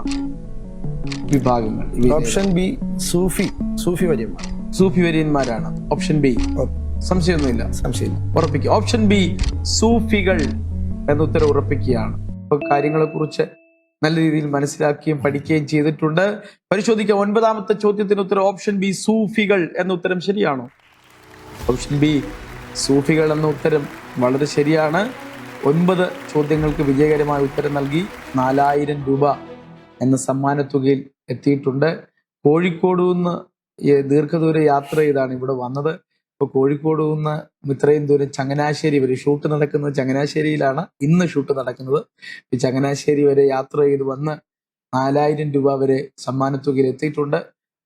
വിഭാഗങ്ങൾ? ഓപ്ഷൻ ബി സൂഫി വര്യന്മാരാണ്. Option B. സംശയമൊന്നുമില്ല? ഉറപ്പിക്കുക. ഓപ്ഷൻ ബി സൂഫികൾ എന്ന ഉത്തരം ഉറപ്പിക്കുകയാണ്. അപ്പൊ കാര്യങ്ങളെ കുറിച്ച് നല്ല രീതിയിൽ മനസ്സിലാക്കുകയും പഠിക്കുകയും ചെയ്തിട്ടുണ്ട്. പരിശോധിക്കാം. 9ാമത്തെ ചോദ്യത്തിന് ഉത്തരം ഓപ്ഷൻ ബി സൂഫികൾ എന്ന ഉത്തരം ശരിയാണോ? ഓപ്ഷൻ ബി സൂഫികൾ എന്ന ഉത്തരം വളരെ ശരിയാണ്. 9 ചോദ്യങ്ങൾക്ക് വിജയകരമായ ഉത്തരം നൽകി 4000 രൂപ എന്ന സമ്മാനത്തുകയിൽ എത്തിയിട്ടുണ്ട്. കോഴിക്കോട് നിന്ന് ദീർഘദൂര യാത്ര ചെയ്താണ് ഇവിടെ വന്നത്. ഇപ്പോൾ കോഴിക്കോട് നിന്ന് ഇത്രയും ദൂരം ചങ്ങനാശ്ശേരി വരെ, ഷൂട്ട് നടക്കുന്നത് ചങ്ങനാശ്ശേരിയിലാണ്, ഇന്ന് ഷൂട്ട് നടക്കുന്നത്. ഈ ചങ്ങനാശ്ശേരി വരെ യാത്ര ചെയ്ത് വന്ന് 4000 രൂപ വരെ സമ്മാനത്തുകയിൽ എത്തിയിട്ടുണ്ട്.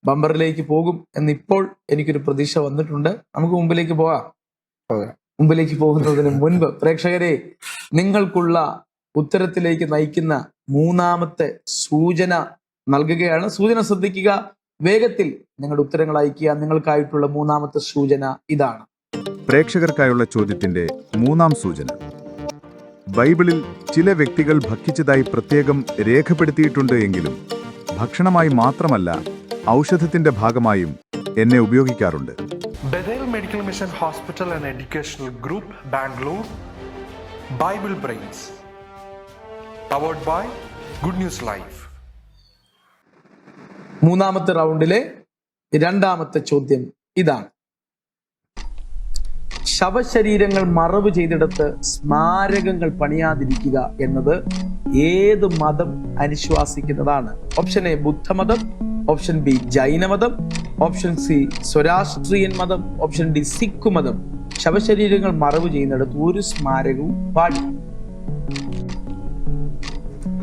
ബമ്പറിലേക്ക് പോകും എന്നിപ്പോൾ എനിക്കൊരു പ്രതീക്ഷ വന്നിട്ടുണ്ട്. നമുക്ക് മുമ്പിലേക്ക് പോകാം. മുമ്പിലേക്ക് പോകുന്നതിന് മുൻപ് പ്രേക്ഷകരെ, നിങ്ങൾക്കുള്ള ഉത്തരത്തിലേക്ക് നയിക്കുന്ന 3ാമത്തെ സൂചന നൽകുകയാണ്. സൂചന ശ്രദ്ധിക്കുക. വേഗത്തിൽ നിങ്ങളുടെ ഉത്തരങ്ങൾ അയക്കുക. നിങ്ങൾക്കായിട്ടുള്ള 3ാമത്തെ സൂചന ഇതാണ്. പ്രേക്ഷകർക്കായുള്ള ചോദ്യത്തിന്റെ 3ാം സൂചന. ബൈബിളിൽ ചില വ്യക്തികൾ ഭക്ഷിച്ചതായി പ്രത്യേകം രേഖപ്പെടുത്തിയിട്ടുണ്ട് എങ്കിലും ഭക്ഷണമായി മാത്രമല്ല ഔഷധത്തിന്റെ ഭാഗമായും എന്നെ ഉപയോഗിക്കാറുണ്ട്. Bethel Medical Mission Hospital and Educational Group, Bangalore. Bible Brains. Powered by Good News Live. 3ാമത്തെ റൗണ്ടിലെ 2ാമത്തെ ചോദ്യം ഇതാണ്. ശവശരീരങ്ങൾ മറവ് ചെയ്തിടത്ത് സ്മാരകങ്ങൾ പണിയാതിരിക്കുക എന്നത് ഏത് മതം അനുശ്വാസിക്കുന്നതാണ്? ഓപ്ഷൻ എ ബുദ്ധമതം, ഓപ്ഷൻ ബി ജൈനമതം, ഓപ്ഷൻ സി സ്വരാഷ്ട്രീയൻ മതം, ഓപ്ഷൻ ഡി സിഖ് മതം. ശവശരീരങ്ങൾ മറവ് ചെയ്യുന്നിടത്ത് ഒരു സ്മാരകവും പാടില്ല.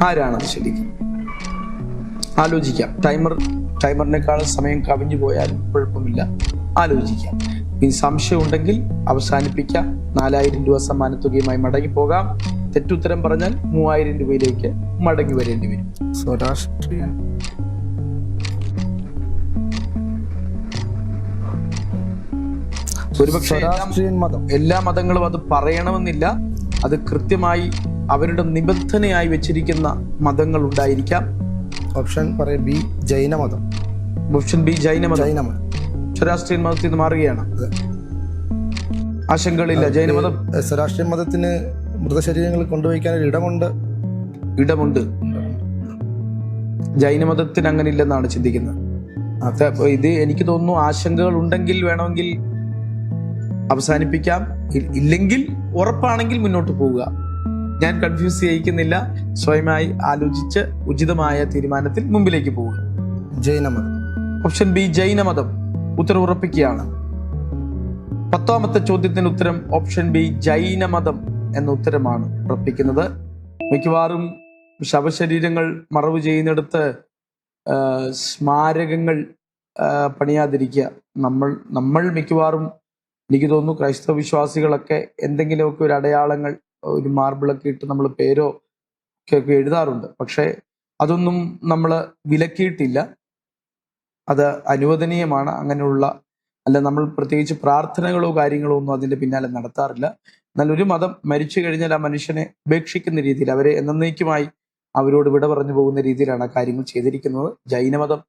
ആരാണത് ശരിക്കും? ആലോചിക്കാം. ടൈമറിനേക്കാളും സമയം കവിഞ്ഞു പോയാലും കുഴപ്പമില്ല, ആലോചിക്കാം. ഇനി സംശയം ഉണ്ടെങ്കിൽ അവസാനിപ്പിക്കാം. 4000 രൂപ സമ്മാനത്തുകയുമായി മടങ്ങി പോകാം. തെറ്റുത്തരം പറഞ്ഞാൽ 3000 രൂപയിലേക്ക് മടങ്ങി വരേണ്ടി വരും. സ്വരാഷ്ട്രീയ ഒരുപക്ഷെ എല്ലാ മതങ്ങളും അത് പറയണമെന്നില്ല. അത് കൃത്യമായി അവരുടെ നിബന്ധനയായി വെച്ചിരിക്കുന്ന മതങ്ങൾ ഉണ്ടായിരിക്കാം. ഓപ്ഷൻ പറയും ബി ജൈനമതം. ഓപ്ഷൻ ബി ജൈനമതം. സ്വരാഷ്ട്രീയ മതത്തിൽ നിന്ന് മാറുകയാണ്. ആശങ്കകളില്ല. ജൈനമതം, സ്വരാഷ്ട്രീയ മതത്തിന് മൃതശരീരങ്ങൾ കൊണ്ടുപോയിക്കാൻ ഒരു ഇടമുണ്ട്. ജൈനമതത്തിന് അങ്ങനെ ഇല്ലെന്നാണ് ചിന്തിക്കുന്നത്. ഇത് എനിക്ക് തോന്നുന്നു ആശങ്കകൾ ഉണ്ടെങ്കിൽ വേണമെങ്കിൽ അവസാനിപ്പിക്കാം. ഇല്ലെങ്കിൽ ഉറപ്പാണെങ്കിൽ മുന്നോട്ട് പോവുക. ഞാൻ കൺഫ്യൂസ് ചെയ്യിക്കുന്നില്ല. സ്വയമായി ആലോചിച്ച് ഉചിതമായ തീരുമാനത്തിൽ മുമ്പിലേക്ക് പോവുക. ജൈനമതം. ഓപ്ഷൻ ബി ജൈനമതം. ഉത്തരം ഉറപ്പിക്കുകയാണ്. 10ാമത്തെ ചോദ്യത്തിന് ഉത്തരം ഓപ്ഷൻ ബി ജൈനമതം എന്ന ഉത്തരമാണ് ഉറപ്പിക്കുന്നത്. മിക്കവാറും ശവശരീരങ്ങൾ മറവ് ചെയ്യുന്നിടത്ത് സ്മാരകങ്ങൾ പണിയാതിരിക്കുക. നമ്മൾ മിക്കവാറും, എനിക്ക് തോന്നുന്നു ക്രൈസ്തവ വിശ്വാസികളൊക്കെ എന്തെങ്കിലുമൊക്കെ ഒരു അടയാളങ്ങൾ, ഒരു മാർബിളൊക്കെ ഇട്ട് നമ്മൾ പേരോ ഒക്കെ എഴുതാറുണ്ട്. പക്ഷെ അതൊന്നും നമ്മൾ വിലക്കിയിട്ടില്ല. അത് അനുവദനീയമാണ്. അങ്ങനെയുള്ള നമ്മൾ പ്രത്യേകിച്ച് പ്രാർത്ഥനകളോ കാര്യങ്ങളോ ഒന്നും അതിൻ്റെ പിന്നാലെ നടത്താറില്ല. എന്നാൽ ഒരു മതം മരിച്ചു കഴിഞ്ഞാൽ ആ മനുഷ്യനെ ഉപേക്ഷിക്കുന്ന രീതിയിൽ, അവരെ എന്നേക്കുമായി അവരോട് വിട പറഞ്ഞു പോകുന്ന രീതിയിലാണ് കാര്യങ്ങൾ ചെയ്തിരിക്കുന്നത്. ജൈനമതം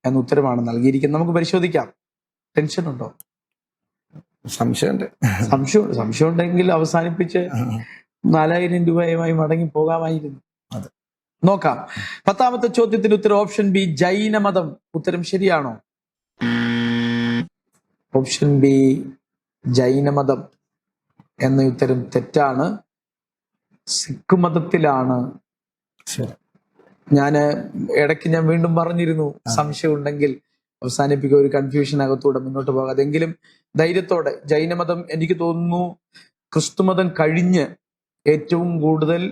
എന്ന ഉത്തരമാണ് നൽകിയിരിക്കുന്നത്. നമുക്ക് പരിശോധിക്കാം. ടെൻഷൻ ഉണ്ടോ? സംശയം ഉണ്ടെങ്കിൽ അവസാനിപ്പിച്ച് 4000 രൂപയുമായി മടങ്ങി പോകാമായിരുന്നു. നോക്കാം. 10ാമത്തെ ചോദ്യത്തിന് ഉത്തരം ഓപ്ഷൻ ബി ജൈനമതം. ഉത്തരം ശരിയാണോ? ഓപ്ഷൻ ബി ജൈനമതം എന്ന ഉത്തരം തെറ്റാണ്. സിഖ് മതത്തിലാണ്. ഞാൻ വീണ്ടും പറഞ്ഞിരുന്നു, സംശയം ഉണ്ടെങ്കിൽ അവസാനിപ്പിക്കുക, ഒരു കൺഫ്യൂഷൻ അകത്തൂടെ മുന്നോട്ട് പോകാം. അതെങ്കിലും ധൈര്യത്തോടെ. ജൈനമതം എനിക്ക് തോന്നുന്നു ക്രിസ്തുമതം കഴിഞ്ഞ് ഏറ്റവും കൂടുതൽ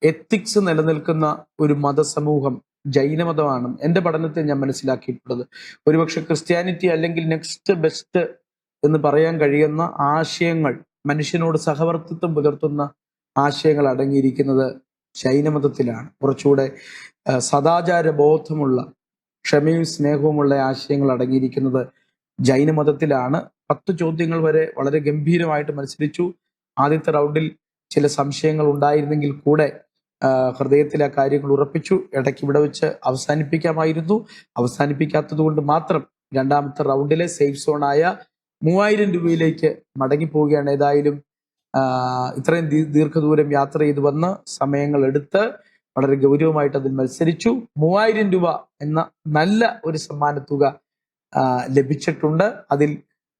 എത്തിക്സ് നിലനിൽക്കുന്ന ഒരു മതസമൂഹം ജൈനമതമാണ് എൻ്റെ പഠനത്തിൽ ഞാൻ മനസ്സിലാക്കിയിട്ടുള്ളത്. ഒരുപക്ഷെ ക്രിസ്ത്യാനിറ്റി അല്ലെങ്കിൽ നെക്സ്റ്റ് ബെസ്റ്റ് എന്ന് പറയാൻ കഴിയുന്ന ആശയങ്ങൾ, മനുഷ്യനോട് സഹവർത്തിത്വം പുലർത്തുന്ന ആശയങ്ങൾ അടങ്ങിയിരിക്കുന്നത് ജൈനമതത്തിലാണ്. കുറച്ചുകൂടെ സദാചാര ബോധമുള്ള, ക്ഷമയും സ്നേഹവുമുള്ള ആശയങ്ങൾ അടങ്ങിയിരിക്കുന്നത് ജൈനമതത്തിലാണ്. 10 ചോദ്യങ്ങൾ വരെ വളരെ ഗംഭീരമായിട്ട് മത്സരിച്ചു. ആദ്യത്തെ റൗണ്ടിൽ ചില സംശയങ്ങൾ ഉണ്ടായിരുന്നെങ്കിൽ കൂടെ ഹൃദയത്തിലെ കാര്യങ്ങൾ ഉറപ്പിച്ചു. ഇടയ്ക്ക് ഇവിടെ വെച്ച് അവസാനിപ്പിക്കാമായിരുന്നു. അവസാനിപ്പിക്കാത്തത് കൊണ്ട് മാത്രം 2ാമത്തെ റൗണ്ടിലെ സേഫ് സോണായ 3000 രൂപയിലേക്ക് മടങ്ങിപ്പോവുകയാണ്. ഏതായാലും ഇത്രയും ദീർഘദൂരം യാത്ര ചെയ്ത് വന്ന് സമയങ്ങൾ എടുത്ത് വളരെ ഗൗരവമായിട്ട് അതിൽ മത്സരിച്ചു. 3000 രൂപ എന്ന നല്ല ഒരു സമ്മാന തുക ലഭിച്ചിട്ടുണ്ട്. അതിൽ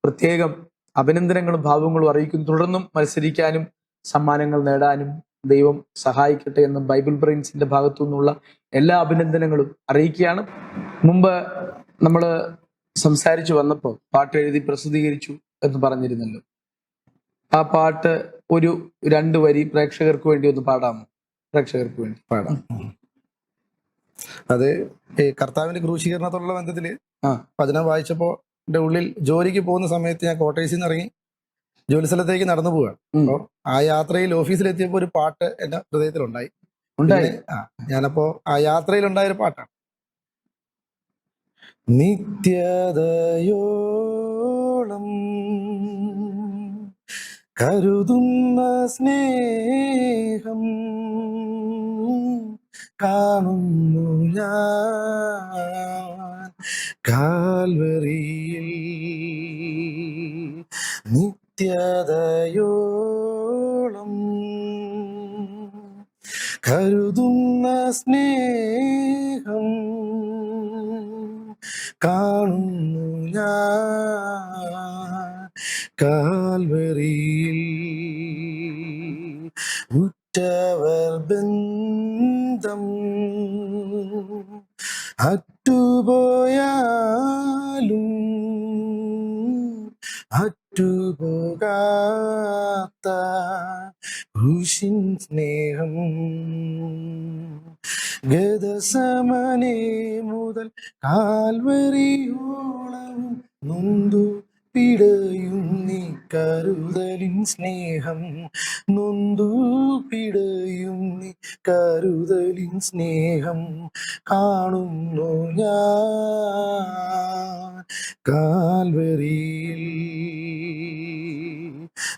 പ്രത്യേകം അഭിനന്ദനങ്ങളും ഭാവങ്ങളും അറിയിക്കുന്നു. തുടർന്നും മത്സരിക്കാനും സമ്മാനങ്ങൾ നേടാനും ദൈവം സഹായിക്കട്ടെ എന്നും ബൈബിൾ ബ്രെയിൻസിന്റെ ഭാഗത്തു നിന്നുള്ള എല്ലാ അഭിനന്ദനങ്ങളും അറിയിക്കുകയാണ്. മുമ്പ് നമ്മൾ സംസാരിച്ചു വന്നപ്പോൾ പാട്ട് എഴുതി പ്രസിദ്ധീകരിച്ചു എന്ന് പറഞ്ഞിരുന്നല്ലോ. ആ പാട്ട് ഒരു 2 വരി പ്രേക്ഷകർക്ക് വേണ്ടി ഒന്ന് പാടാമോ? പ്രേക്ഷകർക്ക് വേണ്ടി പാടാം. അത് ഈ കർത്താവിന്റെ ക്രൂശീകരണത്തോടുള്ള ബന്ധത്തില് വചനം വായിച്ചപ്പോ എന്റെ ഉള്ളിൽ ജോലിക്ക് പോകുന്ന സമയത്ത് ഞാൻ കോട്ടേഴ്സിൽ നിന്ന് ഇറങ്ങി ജോലി സ്ഥലത്തേക്ക് നടന്നു പോവുകയാണ്. അപ്പോൾ ആ യാത്രയിൽ ഓഫീസിലെത്തിയപ്പോൾ ഒരു പാട്ട് എന്റെ ഹൃദയത്തിലുണ്ടായി. ഞാനപ്പോ ആ യാത്രയിൽ ഉണ്ടായൊരു പാട്ടാണ്. നിത്യതയോളം കരുതുന്ന സ്നേഹം കാണുന്നു ഞാൻ കാൽവരിയിൽ. നിത്യതയോളം കരുതുന്ന സ്നേഹം കാണുന്നു ഞാൻ കാൽവരിയിൽ. ഉറ്റവർ ബന്ധം അറ്റുപോയാലും അറ്റുപോകാത്ത ക്രൂശിൻ സ്നേഹം ഗതസമനേ മുതൽ കാൽവരിയോളം നൊന്തു പിടയും നീ കരുതലിൻ സ്നേഹം. നൊന്തു പിടയും നീ കരുതലിൻ സ്നേഹം കാണുന്നു ഞാൻ കാൽവരിയിൽ.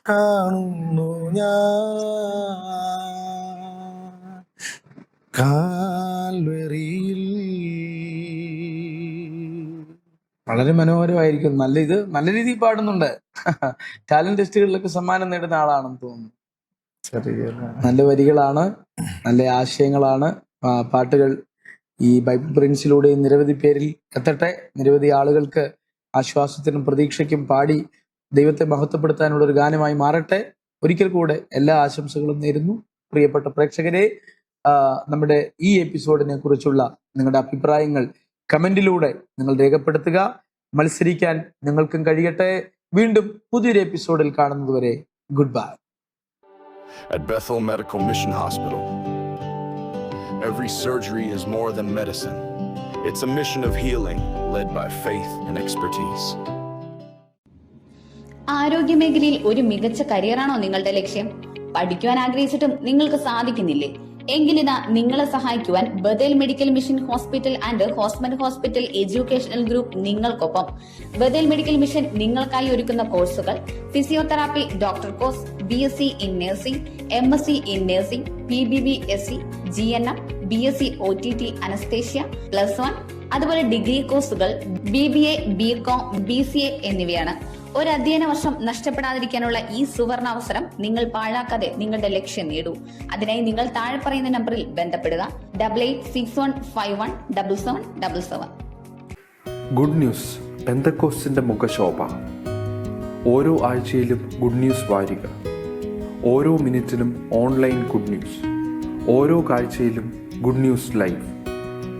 കാണുന്നു ഞാൻ കാൽവരിയിൽ. വളരെ മനോഹരമായിരിക്കും. നല്ല രീതിയിൽ പാടുന്നുണ്ട്. ടാലന്റ് ടെസ്റ്റുകളിലൊക്കെ സമ്മാനം നേടുന്ന ആളാണെന്ന് തോന്നുന്നു. നല്ല വരികളാണ്, നല്ല ആശയങ്ങളാണ്. പാട്ടുകൾ ഈ ബൈബിൾ ബ്രെയിൻസിലൂടെ നിരവധി പേരിൽ എത്തട്ടെ. നിരവധി ആളുകൾക്ക് ആശ്വാസത്തിനും പ്രതീക്ഷയ്ക്കും പാടി ദൈവത്തെ മഹത്വപ്പെടുത്താനുള്ള ഒരു ഗാനമായി മാറട്ടെ. ഒരിക്കൽ കൂടെ എല്ലാ ആശംസകളും നേരുന്നു. പ്രിയപ്പെട്ട പ്രേക്ഷകരെ, നമ്മുടെ ഈ എപ്പിസോഡിനെ കുറിച്ചുള്ള നിങ്ങളുടെ അഭിപ്രായങ്ങൾ കമന്റിലൂടെ നിങ്ങൾ രേഖപ്പെടുത്തുക. മത്സരിക്കാൻ നിങ്ങൾക്കും കഴിയട്ടെ. വീണ്ടും പുതിയൊരു എപ്പിസോഡിൽ കാണുന്നതുവരെ goodbye. At Bethel Medical Mission Hospital, every surgery is more than medicine. It's a mission of healing led by faith and expertise. ആരോഗ്യമേഖലയിൽ ഒരു മികച്ച കരിയറാണോ നിങ്ങളുടെ ലക്ഷ്യം? പഠിക്കുവാൻ ആഗ്രഹിച്ചിട്ടും നിങ്ങൾക്ക് സാധിക്കുന്നില്ലേ? എങ്കിലിതാ നിങ്ങളെ സഹായിക്കുവാൻ Bethel medical mission hospital and ഹോസ്മൻ ഹോസ്പിറ്റൽ എഡ്യൂക്കേഷണൽ ഗ്രൂപ്പ് നിങ്ങൾക്കൊപ്പം. ബഥേൽ മെഡിക്കൽ മിഷൻ നിങ്ങൾക്കായി ഒരുക്കുന്ന കോഴ്സുകൾ: physiotherapy doctor course, BSc in nursing, MSc in nursing, PBBSc, GNM, BSc OTT anaesthesia +1, അതുപോലെ ഡിഗ്രി കോഴ്സുകൾ BBA, BCom, BCA എന്നിവയാണ്. ഒരു അധ്യയന വർഷം നഷ്ടപ്പെടാതിരിക്കാനുള്ള ഈ സുവർണ അവസരം നിങ്ങൾ പാഴാക്കാതെ നിങ്ങളുടെ ലക്ഷ്യം നേടൂ. അതിനായി നിങ്ങൾ താഴെ പറയുന്ന നമ്പറിൽ ബന്ധപ്പെടുക: 8861517777. ഗുഡ് ന്യൂസ് പെന്തക്കോസ്റ്റിന്റെ മുഖശോഭ. ഓരോ ആഴ്ചയിലും ഗുഡ് ന്യൂസ് വാരിക, ഓരോ മിനിറ്റിനും ഓൺലൈൻ ഗുഡ് ന്യൂസ്, ഓരോ കാഴ്ചയിലും ഗുഡ് ന്യൂസ് ലൈവ്.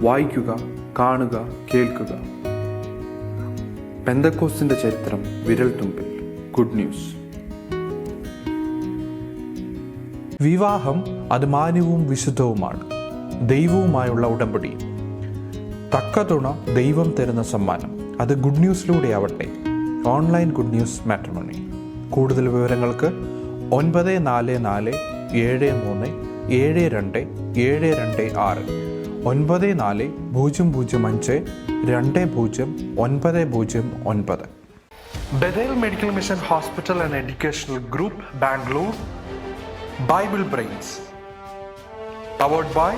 വായിക്കുക, കാണുക, കേൾക്കുക. പെന്തക്കോസ്റ്റിന്റെ ചരിത്രം വിരൽത്തുമ്പിൽ. Good news. വിവാഹം അത് മാന്യവും വിശുദ്ധവുമാണ്, ദൈവവുമായുള്ള ഉടമ്പടി. തക്ക തുണ ദൈവം തരുന്ന സമ്മാനം. അത് ഗുഡ് ന്യൂസിലൂടെ ആവട്ടെ. Online good news matrimony. കൂടുതൽ വിവരങ്ങൾക്ക് 9473727226 9400520909. Bethel Medical Mission Hospital and Educational Group, Bangalore. Bible Brains. Powered by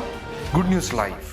Good News Live.